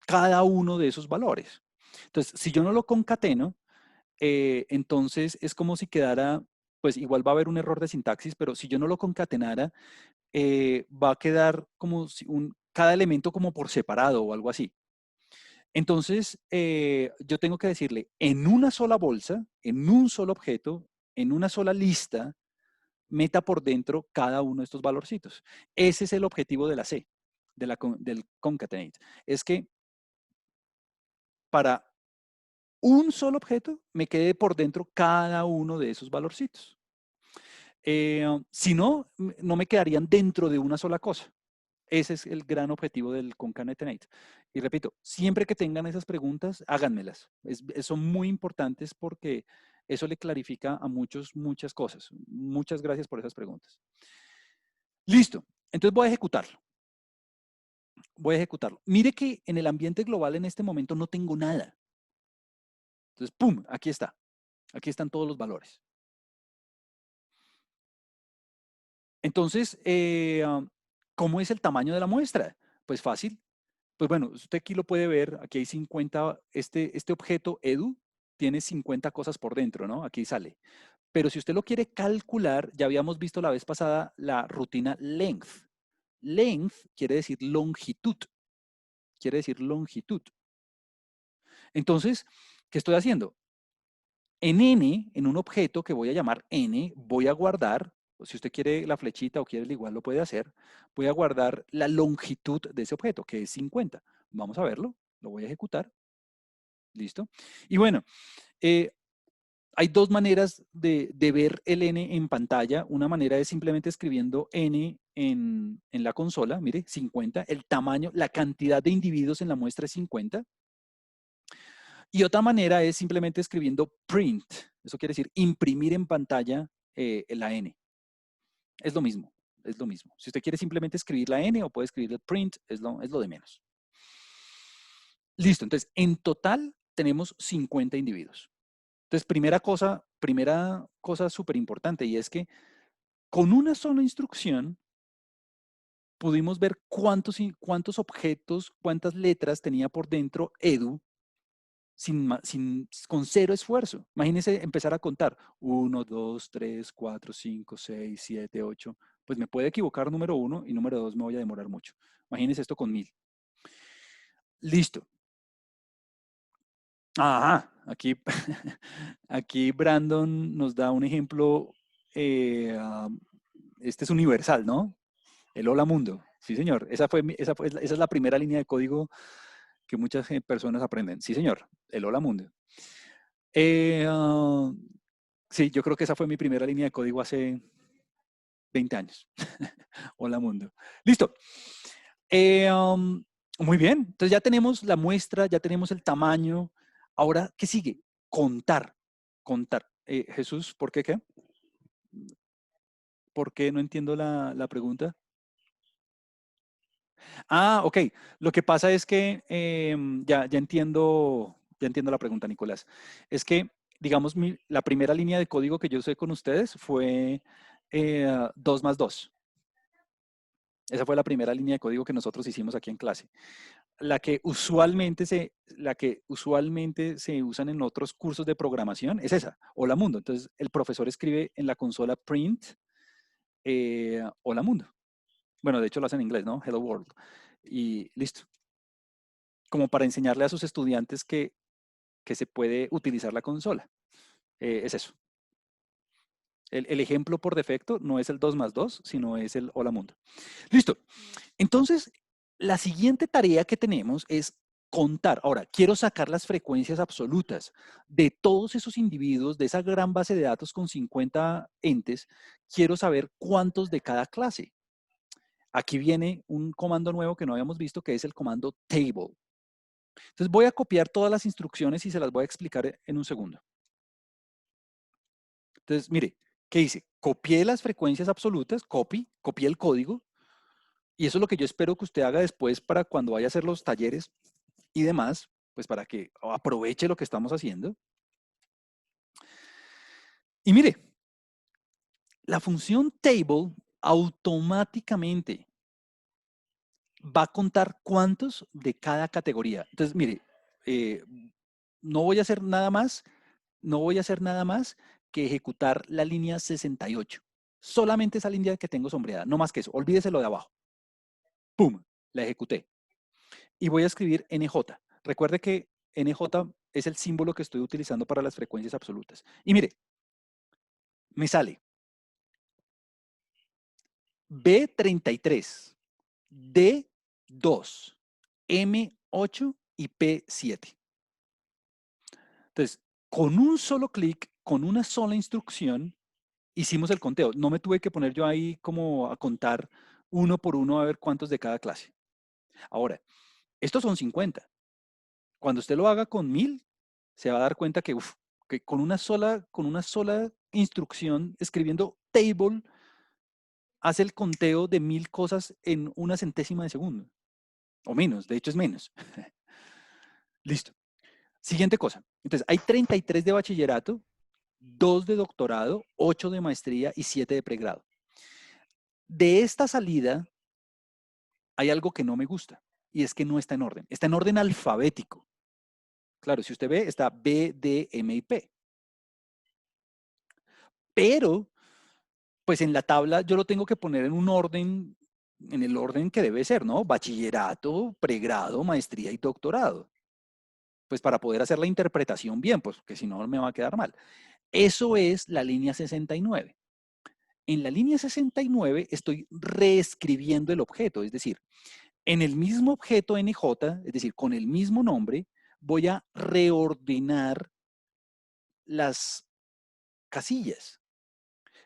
cada uno de esos valores. Entonces, si yo no lo concateno, entonces es como si quedara, pues igual va a haber un error de sintaxis, pero si yo no lo concatenara, va a quedar como si cada elemento como por separado o algo así. Entonces, yo tengo que decirle en una sola bolsa, en un solo objeto, en una sola lista, meta por dentro cada uno de estos valorcitos. Ese es el objetivo de la C, del concatenate. Es que para un solo objeto me quede por dentro cada uno de esos valorcitos. Si no, no me quedarían dentro de una sola cosa. Ese es el gran objetivo del concatenate. Y repito, siempre que tengan esas preguntas, háganmelas. Son muy importantes porque eso le clarifica a muchas cosas. Muchas gracias por esas preguntas. Listo. Entonces voy a ejecutarlo. Voy a ejecutarlo. Mire que en el ambiente global en este momento no tengo nada. Entonces, ¡pum! Aquí está. Aquí están todos los valores. Entonces, ¿cómo es el tamaño de la muestra? Pues fácil. Pues bueno, usted aquí lo puede ver. Aquí hay 50, este objeto edu tiene 50 cosas por dentro, ¿no? Aquí sale. Pero si usted lo quiere calcular, ya habíamos visto la vez pasada la rutina length. Length quiere decir longitud. Quiere decir longitud. Entonces, ¿qué estoy haciendo? En n, en un objeto que voy a llamar n, voy a guardar, si usted quiere la flechita o quiere el igual, lo puede hacer, voy a guardar la longitud de ese objeto, que es 50. Vamos a verlo, lo voy a ejecutar. ¿Listo? Y bueno, hay dos maneras de ver el n en pantalla. Una manera es simplemente escribiendo n en la consola, mire, 50, el tamaño, la cantidad de individuos en la muestra es 50. Y otra manera es simplemente escribiendo print. Eso quiere decir imprimir en pantalla la N. Es lo mismo, es lo mismo. Si usted quiere simplemente escribir la N o puede escribir el print, es lo de menos. Listo, entonces en total tenemos 50 individuos. Entonces, primera cosa súper importante y es que con una sola instrucción pudimos ver cuántos objetos, cuántas letras tenía por dentro edu con cero esfuerzo. Imagínense empezar a contar 1, 2, 3, 4, 5, 6, 7, 8. Pues me puede equivocar número 1 y número 2 me voy a demorar mucho. Imagínense esto con 1000. Listo. Ajá, aquí, aquí Brandon nos da un ejemplo. Este es universal, ¿no? El hola mundo. Sí, señor. Esa es la primera línea de código que muchas personas aprenden. Sí, señor. El hola mundo. Sí, yo creo que esa fue mi primera línea de código hace 20 años. Hola mundo. Listo. Muy bien. Entonces ya tenemos la muestra, ya tenemos el tamaño. Ahora, ¿qué sigue? Contar. Contar. Jesús, ¿por qué qué? ¿Por qué? No entiendo la pregunta. Ah, ok. Lo que pasa es que ya entiendo la pregunta, Nicolás. Es que, digamos, la primera línea de código que yo usé con ustedes fue 2 más 2. Esa fue la primera línea de código que nosotros hicimos aquí en clase. La que usualmente se usan en otros cursos de programación es esa, Hola Mundo. Entonces, el profesor escribe en la consola print Hola Mundo. Bueno, de hecho lo hace en inglés, ¿no? Hello World. Y listo. Como para enseñarle a sus estudiantes que se puede utilizar la consola. Es eso. El ejemplo por defecto no es el 2 más 2, sino es el Hola Mundo. Listo. Entonces, la siguiente tarea que tenemos es contar. Ahora, quiero sacar las frecuencias absolutas de todos esos individuos, de esa gran base de datos con 50 entes. Quiero saber cuántos de cada clase. Aquí viene un comando nuevo que no habíamos visto, que es el comando table. Entonces voy a copiar todas las instrucciones y se las voy a explicar en un segundo. Entonces, mire, ¿qué hice? Copié las frecuencias absolutas, copié el código, y eso es lo que yo espero que usted haga después para cuando vaya a hacer los talleres y demás, pues para que aproveche lo que estamos haciendo. Y mire, la función table automáticamente va a contar cuántos de cada categoría. Entonces, mire, eh, no voy a hacer nada más que ejecutar la línea 68. Solamente esa línea que tengo sombreada, no más que eso. Olvídese lo de abajo. ¡Pum! La ejecuté. Y voy a escribir NJ. Recuerde que NJ es el símbolo que estoy utilizando para las frecuencias absolutas. Y mire, me sale B33, D2, M8 y P7. Entonces, con un solo clic, con una sola instrucción, hicimos el conteo. No me tuve que poner yo ahí como a contar uno por uno a ver cuántos de cada clase. Ahora, estos son 50. Cuando usted lo haga con 1000, se va a dar cuenta que, que con una sola instrucción, escribiendo table, hace el conteo de 1000 cosas en una centésima de segundo. O menos, de hecho es menos. Listo. Siguiente cosa. Entonces, hay 33 de bachillerato, 2 de doctorado, 8 de maestría y 7 de pregrado. De esta salida, hay algo que no me gusta, y es que no está en orden. Está en orden alfabético. Claro, si usted ve, está B, D, M y P. Pero, pues en la tabla yo lo tengo que poner en un orden, en el orden que debe ser, ¿no? Bachillerato, pregrado, maestría y doctorado. Pues para poder hacer la interpretación bien, pues que si no me va a quedar mal. Eso es la línea 69. En la línea 69 estoy reescribiendo el objeto, es decir, en el mismo objeto NJ, es decir, con el mismo nombre, voy a reordenar las casillas.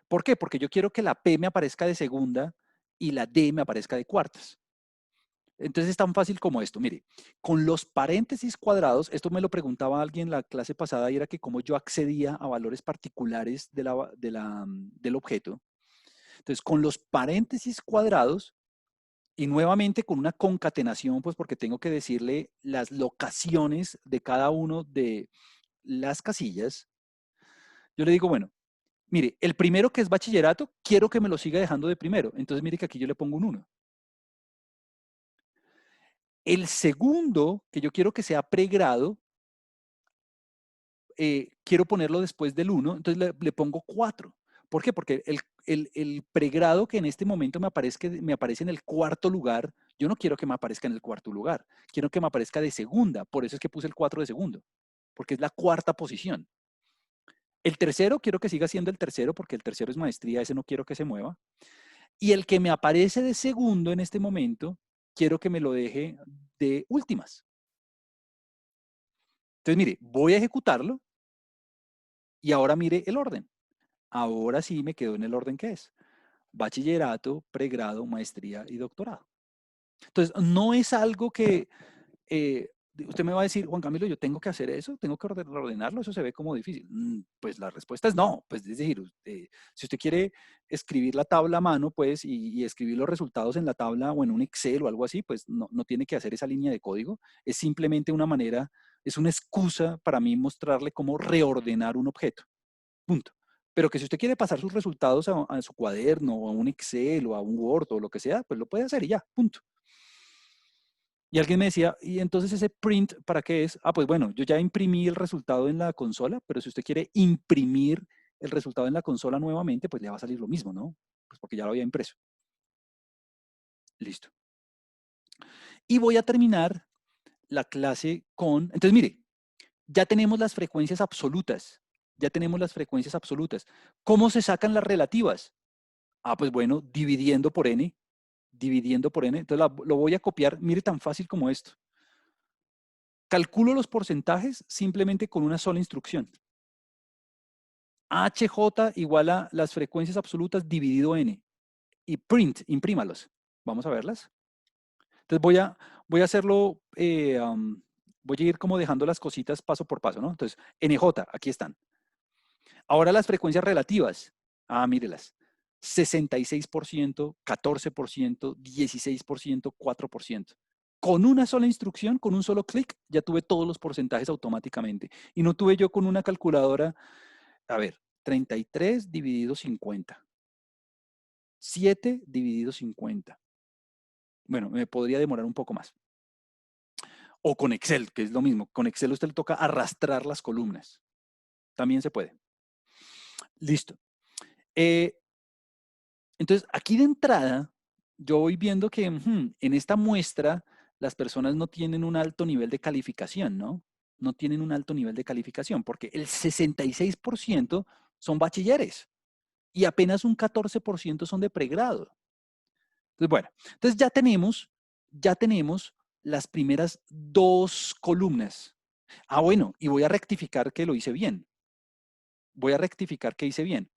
¿Por qué? Porque yo quiero que la P me aparezca de segunda y la D me aparezca de cuartas. Entonces es tan fácil como esto. Mire, con los paréntesis cuadrados, esto me lo preguntaba alguien en la clase pasada y era que cómo yo accedía a valores particulares del objeto. Entonces, con los paréntesis cuadrados y nuevamente con una concatenación, pues porque tengo que decirle las locaciones de cada uno de las casillas, yo le digo, bueno, mire, el primero que es bachillerato, quiero que me lo siga dejando de primero. Entonces, mire que aquí yo le pongo un 1. El segundo, que yo quiero que sea pregrado, quiero ponerlo después del 1, entonces le pongo 4. ¿Por qué? Porque el pregrado que en este momento me aparece en el cuarto lugar, yo no quiero que me aparezca en el cuarto lugar, quiero que me aparezca de segunda, por eso es que puse el 4 de segundo, porque es la cuarta posición. El tercero quiero que siga siendo el tercero, porque el tercero es maestría, ese no quiero que se mueva. Y el que me aparece de segundo en este momento, quiero que me lo deje de últimas. Entonces, mire, voy a ejecutarlo Y ahora mire el orden. Ahora sí me quedo en el orden que es. Bachillerato, pregrado, maestría y doctorado. Entonces, no es algo que usted me va a decir, Juan Camilo, yo tengo que hacer eso, tengo que ordenarlo, eso se ve como difícil. Pues la respuesta es no. Pues es decir, si usted quiere escribir la tabla a mano, pues, y escribir los resultados en la tabla o en un Excel o algo así, pues no tiene que hacer esa línea de código. Es simplemente una manera, es una excusa para mí mostrarle cómo reordenar un objeto. Punto. Pero que si usted quiere pasar sus resultados a su cuaderno o a un Excel o a un Word o lo que sea, pues lo puede hacer y ya, punto. Y alguien me decía, ¿y entonces ese print para qué es? Ah, pues bueno, yo ya imprimí el resultado en la consola, pero si usted quiere imprimir el resultado en la consola nuevamente, pues le va a salir lo mismo, ¿no? Pues porque ya lo había impreso. Listo. Y voy a terminar la clase con, entonces mire, ya tenemos las frecuencias absolutas. Ya tenemos las frecuencias absolutas. ¿Cómo se sacan las relativas? Ah, pues bueno, dividiendo por n. Dividiendo por n. Entonces lo voy a copiar. Mire tan fácil como esto. Calculo los porcentajes simplemente con una sola instrucción. HJ igual a las frecuencias absolutas dividido n. Y print, imprímalos. Vamos a verlas. Entonces voy a hacerlo, voy a ir como dejando las cositas paso por paso, ¿no? Entonces, NJ, aquí están. Ahora las frecuencias relativas. Ah, mírelas. 66%, 14%, 16%, 4%. Con una sola instrucción, con un solo clic, ya tuve todos los porcentajes automáticamente. Y no tuve yo con una calculadora, a ver, 33 dividido 50. 7 dividido 50. Bueno, me podría demorar un poco más. O con Excel, que es lo mismo. Con Excel a usted le toca arrastrar las columnas. También se puede. Listo. Entonces, aquí de entrada, yo voy viendo que en esta muestra las personas no tienen un alto nivel de calificación, ¿no? No tienen un alto nivel de calificación, porque el 66% son bachilleres y apenas un 14% son de pregrado. Entonces, bueno, entonces ya tenemos las primeras dos columnas. Ah, bueno, y voy a rectificar que lo hice bien. Voy a rectificar que hice bien.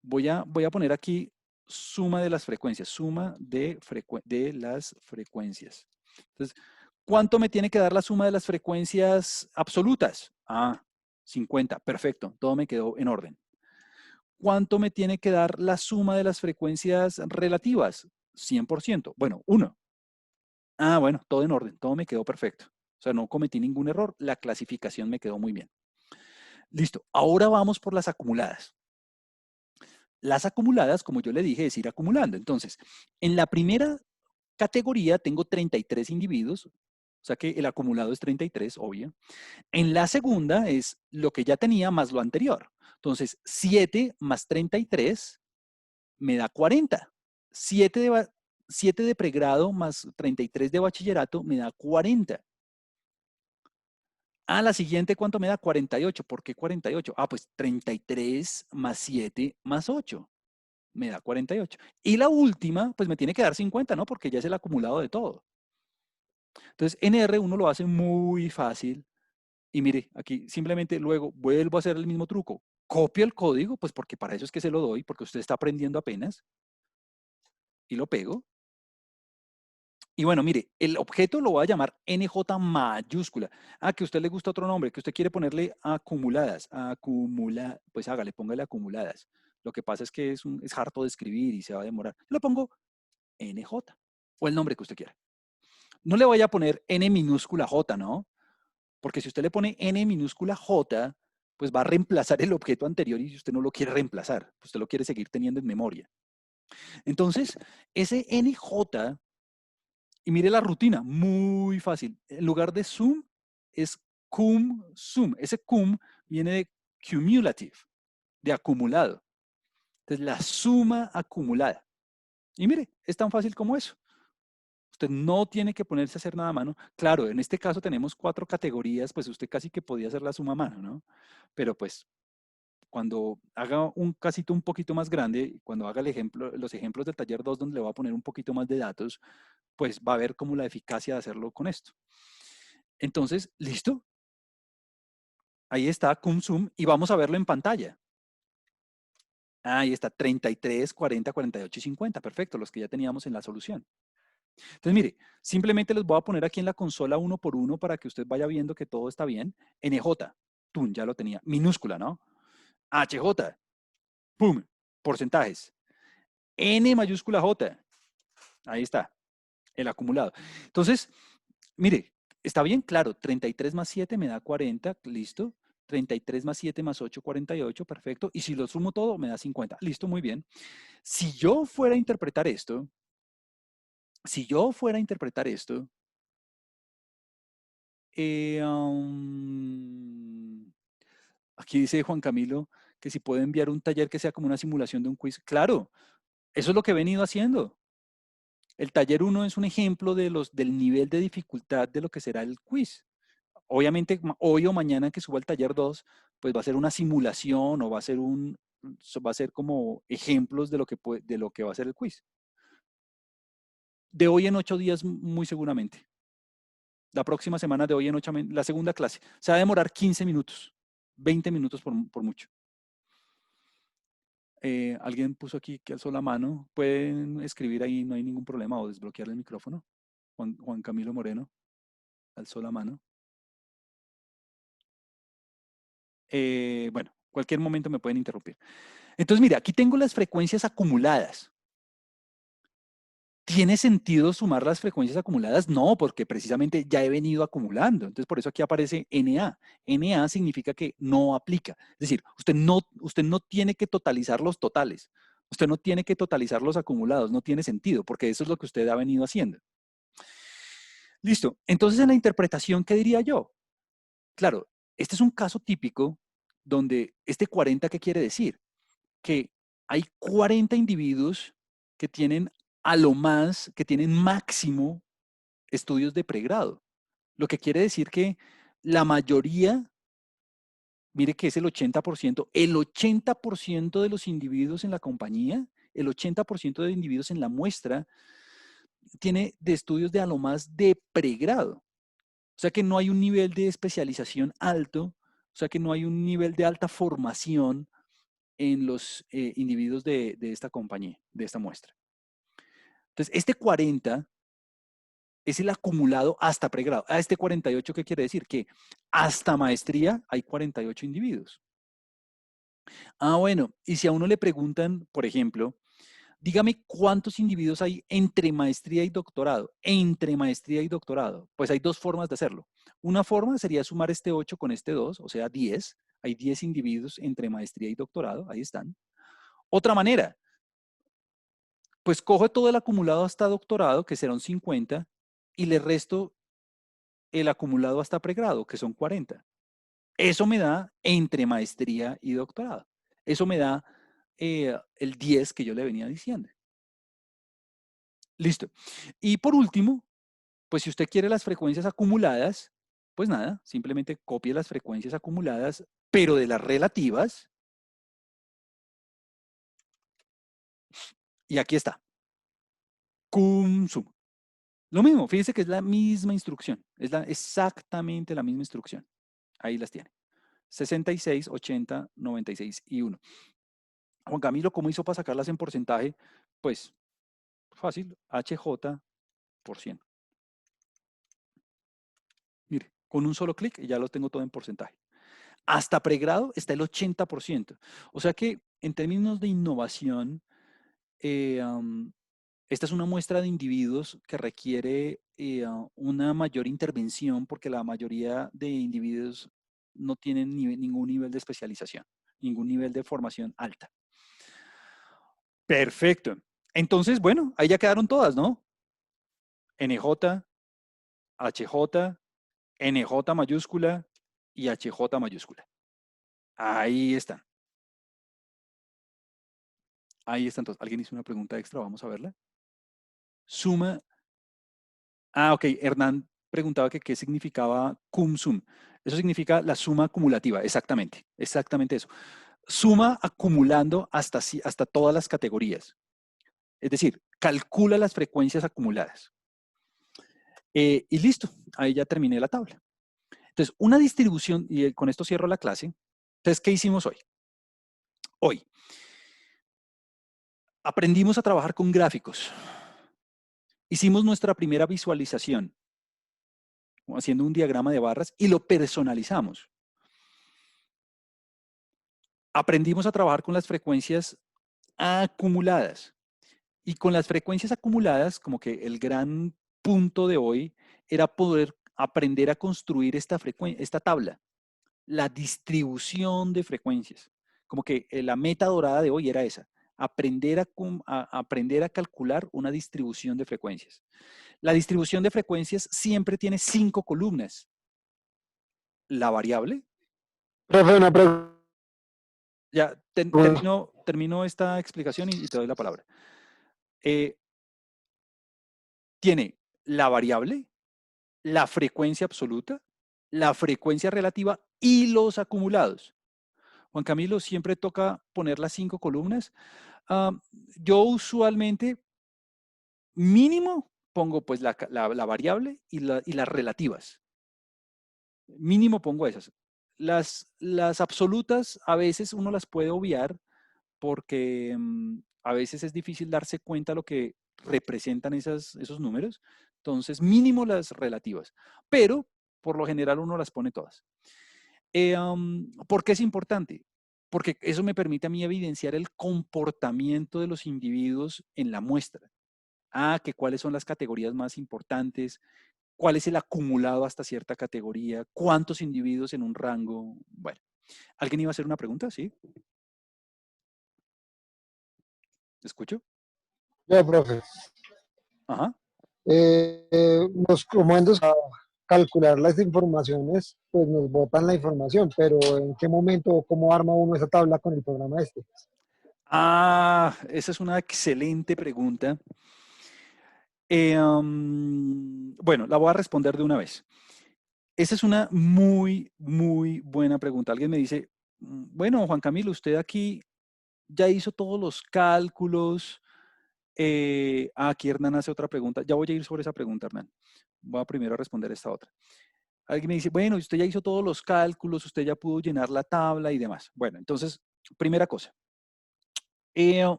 Voy a poner aquí suma de las frecuencias, suma de las frecuencias. Entonces, ¿cuánto me tiene que dar la suma de las frecuencias absolutas? Ah, 50, perfecto, todo me quedó en orden. ¿Cuánto me tiene que dar la suma de las frecuencias relativas? 100%. Bueno, 1. Ah, bueno, todo en orden, todo me quedó perfecto. O sea, no cometí ningún error, la clasificación me quedó muy bien. Listo, ahora vamos por las acumuladas. Las acumuladas, como yo le dije, es ir acumulando. Entonces, en la primera categoría tengo 33 individuos, o sea que el acumulado es 33, obvio. En la segunda es lo que ya tenía más lo anterior. Entonces, 7 más 33 me da 40. 7 de pregrado más 33 de bachillerato me da 40. Ah, la siguiente, ¿cuánto me da? 48. ¿Por qué 48? Ah, pues 33 más 7 más 8. Me da 48. Y la última, pues me tiene que dar 50, ¿no? Porque ya es el acumulado de todo. Entonces, en R uno lo hace muy fácil. Y mire, aquí simplemente luego vuelvo a hacer el mismo truco. Copio el código, pues porque para eso es que se lo doy, porque usted está aprendiendo apenas. Y lo pego. Y bueno, mire, el objeto lo voy a llamar NJ mayúscula. Ah, que a usted le gusta otro nombre, que usted quiere ponerle acumuladas. Pues hágale, póngale acumuladas. Lo que pasa es que es harto de escribir y se va a demorar. Lo pongo NJ o el nombre que usted quiera. No le vaya a poner N minúscula J, ¿no? Porque si usted le pone N minúscula J, pues va a reemplazar el objeto anterior y usted no lo quiere reemplazar, usted lo quiere seguir teniendo en memoria. Entonces, ese NJ, y mire la rutina, muy fácil. En lugar de sum, es cum sum. Ese cum viene de cumulative, de acumulado. Entonces, la suma acumulada. Y mire, es tan fácil como eso. Usted no tiene que ponerse a hacer nada a mano. Claro, en este caso tenemos 4 categorías, pues usted casi que podía hacer la suma a mano, ¿no? Pero pues cuando haga un casito un poquito más grande, cuando haga los ejemplos del taller 2 donde le voy a poner un poquito más de datos, pues va a ver como la eficacia de hacerlo con esto. Entonces, ¿listo? Ahí está, cum sum, y vamos a verlo en pantalla. Ahí está, 33, 40, 48 y 50. Perfecto, los que ya teníamos en la solución. Entonces, mire, simplemente los voy a poner aquí en la consola uno por uno para que usted vaya viendo que todo está bien. NJ, tum, ya lo tenía, minúscula, ¿no? HJ, pum, porcentajes. N mayúscula J, ahí está, el acumulado. Entonces, mire, está bien, claro, 33 más 7 me da 40, listo. 33 más 7 más 8, 48, perfecto. Y si lo sumo todo, me da 50. Listo, muy bien. Si yo fuera a interpretar esto, eh, um, aquí dice Juan Camilo que si puede enviar un taller que sea como una simulación de un quiz. Claro, eso es lo que he venido haciendo. El taller 1 es un ejemplo del nivel de dificultad de lo que será el quiz. Obviamente, hoy o mañana que suba el taller 2, pues va a ser una simulación o va a ser como ejemplos de de lo que va a ser el quiz. De hoy en 8 días, muy seguramente. La próxima semana de hoy en 8, la segunda clase. Se va a demorar 15 minutos, 20 minutos por mucho. Alguien puso aquí que alzó la mano. Pueden escribir ahí, no hay ningún problema, o desbloquear el micrófono. Juan Camilo Moreno alzó la mano. Bueno, cualquier momento me pueden interrumpir. Entonces, mira, aquí tengo las frecuencias acumuladas. ¿Tiene sentido sumar las frecuencias acumuladas? No, porque precisamente ya he venido acumulando. Entonces, por eso aquí aparece NA. NA significa que no aplica. Es decir, usted no tiene que totalizar los totales. Usted no tiene que totalizar los acumulados. No tiene sentido, porque eso es lo que usted ha venido haciendo. Listo. Entonces, en la interpretación, ¿qué diría yo? Claro, este es un caso típico donde este 40, ¿qué quiere decir? Que hay 40 individuos que tienen que tienen máximo estudios de pregrado. Lo que quiere decir que la mayoría, mire que es el 80% de los individuos en la compañía, el 80% de individuos en la muestra, tiene de estudios de a lo más de pregrado. O sea que no hay un nivel de especialización alto, o sea que no hay un nivel de alta formación en los individuos de esta compañía, de esta muestra. Entonces, este 40 es el acumulado hasta pregrado. A este 48, ¿qué quiere decir? Que hasta maestría hay 48 individuos. Ah, bueno, y si a uno le preguntan, por ejemplo, dígame cuántos individuos hay entre maestría y doctorado. Entre maestría y doctorado. Pues hay dos formas de hacerlo. Una forma sería sumar este 8 con este 2, o sea, 10. Hay 10 individuos entre maestría y doctorado, ahí están. Otra manera, pues cojo todo el acumulado hasta doctorado, que serán 50, y le resto el acumulado hasta pregrado, que son 40. Eso me da entre maestría y doctorado. Eso me da el 10 que yo le venía diciendo. Listo. Y por último, pues si usted quiere las frecuencias acumuladas, pues nada, simplemente copie las frecuencias acumuladas, pero de las relativas. Y aquí está. Cum sum. Lo mismo, fíjese que es la misma instrucción. Es exactamente la misma instrucción. Ahí las tiene. 66, 80, 96 y 1. Juan Camilo, ¿cómo hizo para sacarlas en porcentaje? Pues fácil, HJ por 100. Mire, con un solo clic ya lo tengo todo en porcentaje. Hasta pregrado está el 80%. O sea que en términos de innovación, esta es una muestra de individuos que requiere una mayor intervención porque la mayoría de individuos no tienen ningún nivel de especialización, ningún nivel de formación alta. Perfecto. Entonces, bueno, ahí ya quedaron todas, ¿no? NJ, HJ, NJ mayúscula y HJ mayúscula. Ahí están. Ahí están todos. ¿Alguien hizo una pregunta extra? Vamos a verla. Suma. Ah, ok. Hernán preguntaba que qué significaba cum sum. Eso significa la suma acumulativa. Exactamente. Exactamente eso. Suma acumulando hasta todas las categorías. Es decir, calcula las frecuencias acumuladas. Y listo. Ahí ya terminé la tabla. Entonces, una distribución, y con esto cierro la clase. Entonces, ¿qué hicimos hoy? Hoy aprendimos a trabajar con gráficos. Hicimos nuestra primera visualización, haciendo un diagrama de barras y lo personalizamos. Aprendimos a trabajar con las frecuencias acumuladas. Y con las frecuencias acumuladas, como que el gran punto de hoy era poder aprender a construir esta tabla, la distribución de frecuencias. Como que la meta dorada de hoy era esa, aprender a calcular una distribución de frecuencias. La distribución de frecuencias siempre tiene 5 columnas. La variable, Profe, una pregunta. ya termino esta explicación y te doy la palabra. Tiene la variable, la frecuencia absoluta, la frecuencia relativa y los acumulados. Juan Camilo, siempre toca poner las 5 columnas. Ah, yo usualmente mínimo pongo pues la variable y las relativas. Mínimo pongo esas. Las absolutas a veces uno las puede obviar porque a veces es difícil darse cuenta lo que representan esos números. Entonces, mínimo las relativas, pero por lo general uno las pone todas. ¿Por qué es importante? Porque eso me permite a mí evidenciar el comportamiento de los individuos en la muestra. Que cuáles son las categorías más importantes, cuál es el acumulado hasta cierta categoría, cuántos individuos en un rango. Bueno, ¿alguien iba a hacer una pregunta? ¿Sí? ¿Escucho? Ya, profe. Ajá. Los comandos a calcular las informaciones, pues nos botan la información, pero ¿en qué momento o cómo arma uno esa tabla con el programa este? Esa es una excelente pregunta. Bueno, la voy a responder de una vez. Esa es una muy, muy buena pregunta. Alguien me dice, bueno, Juan Camilo, usted aquí ya hizo todos los cálculos. Aquí Hernán hace otra pregunta. Ya voy a ir sobre esa pregunta, Hernán. Voy a primero responder esta otra. Alguien me dice, bueno, usted ya hizo todos los cálculos, usted ya pudo llenar la tabla y demás. Bueno, entonces, primera cosa.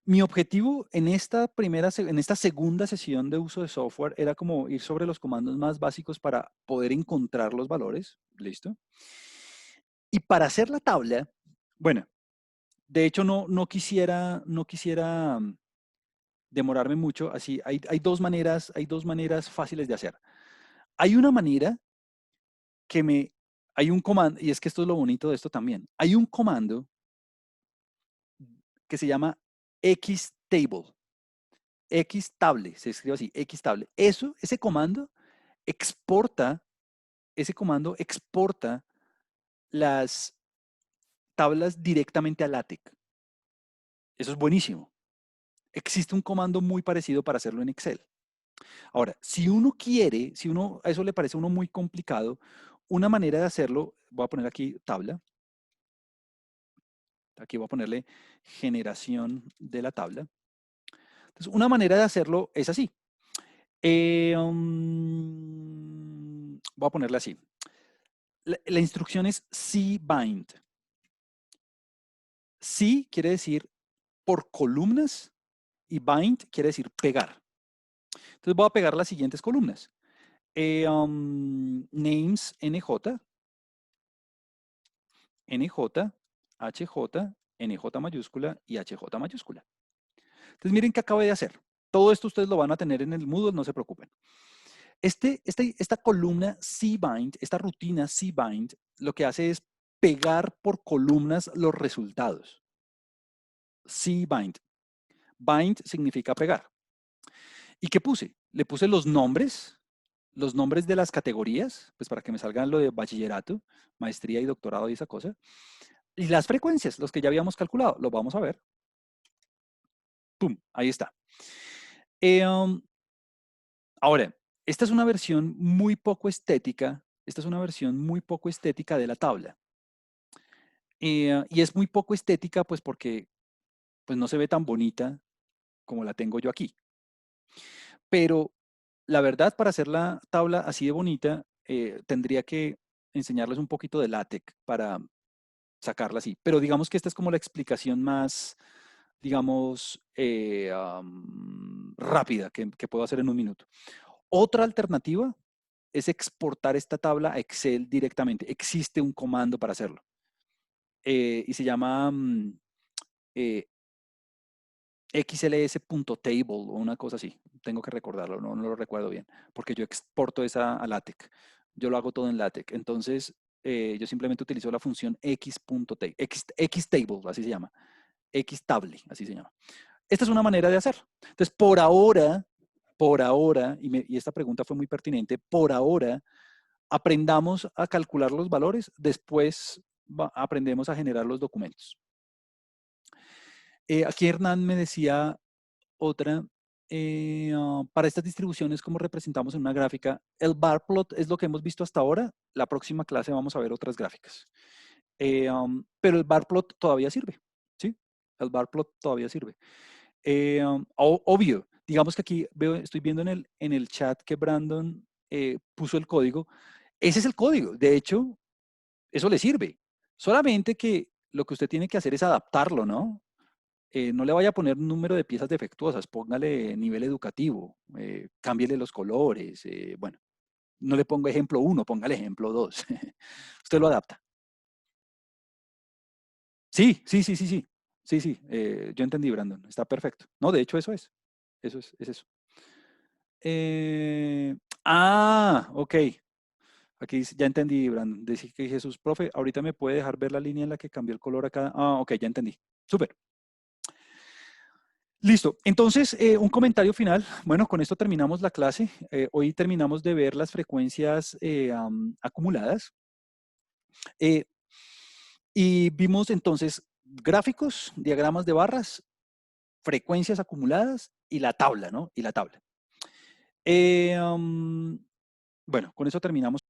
Mi objetivo en esta segunda sesión de uso de software era como ir sobre los comandos más básicos para poder encontrar los valores. ¿Listo? Y para hacer la tabla, bueno, de hecho no quisiera demorarme mucho. Así, hay dos maneras fáciles de hacer. Hay una manera hay un comando, y es que esto es lo bonito de esto también. Hay un comando que se llama xtable. Xtable, se escribe así, xtable. Ese comando exporta las tablas directamente a LaTeX. Eso es buenísimo. Existe un comando muy parecido para hacerlo en Excel. Ahora, si uno quiere, a eso le parece a uno muy complicado, una manera de hacerlo, voy a poner aquí tabla. Aquí voy a ponerle generación de la tabla. Entonces, una manera de hacerlo es así. Voy a ponerle así. La instrucción es cbind. C quiere decir por columnas y bind quiere decir pegar. Entonces voy a pegar las siguientes columnas. Names NJ, NJ, HJ, NJ mayúscula y HJ mayúscula. Entonces miren qué acabo de hacer. Todo esto ustedes lo van a tener en el Moodle, no se preocupen. Esta columna cbind, esta rutina cbind, lo que hace es pegar por columnas los resultados. Cbind. Bind significa pegar. ¿Y qué puse? Le puse los nombres de las categorías, pues para que me salgan lo de bachillerato, maestría y doctorado y esa cosa. Y las frecuencias, los que ya habíamos calculado, los vamos a ver. ¡Pum! Ahí está. Ahora, esta es una versión muy poco estética. Esta es una versión muy poco estética de la tabla. Y es muy poco estética, pues porque pues, no se ve tan bonita como la tengo yo aquí. Pero la verdad, para hacer la tabla así de bonita, tendría que enseñarles un poquito de LaTeX para sacarla así. Pero digamos que esta es como la explicación más, digamos, rápida que puedo hacer en un minuto. Otra alternativa es exportar esta tabla a Excel directamente. Existe un comando para hacerlo. Y se llama eh, xls.table o una cosa así. Tengo que recordarlo, no lo recuerdo bien, porque yo exporto esa a LaTeX. Yo lo hago todo en LaTeX. Entonces, yo simplemente utilizo la función x.table, xtable, así se llama. Xtable, así se llama. Esta es una manera de hacerlo. Entonces, por ahora, y esta pregunta fue muy pertinente, por ahora, aprendamos a calcular los valores, después aprendemos a generar los documentos. Aquí Hernán me decía otra, para estas distribuciones, como representamos en una gráfica, el bar plot es lo que hemos visto hasta ahora. La próxima clase vamos a ver otras gráficas. Pero el bar plot todavía sirve, ¿sí? El bar plot todavía sirve. Obvio, digamos que aquí estoy viendo en el chat que Brandon puso el código. Ese es el código. De hecho, eso le sirve. Solamente que lo que usted tiene que hacer es adaptarlo, ¿no? No le vaya a poner un número de piezas defectuosas, póngale nivel educativo, cámbiele los colores, bueno, no le ponga ejemplo 1, póngale ejemplo 2. Usted lo adapta. Sí, sí, sí, sí, sí. Sí, sí, yo entendí, Brandon. Está perfecto. No, de hecho, eso es. Eso es eso. Ok. Aquí ya entendí, Brandon. Dice que Jesús, profe, ahorita me puede dejar ver la línea en la que cambió el color acá. Ok, ya entendí. Súper. Listo. Entonces, un comentario final. Bueno, con esto terminamos la clase. Hoy terminamos de ver las frecuencias acumuladas. Y vimos entonces gráficos, diagramas de barras, frecuencias acumuladas y la tabla, ¿no? Y la tabla. Bueno, con eso terminamos.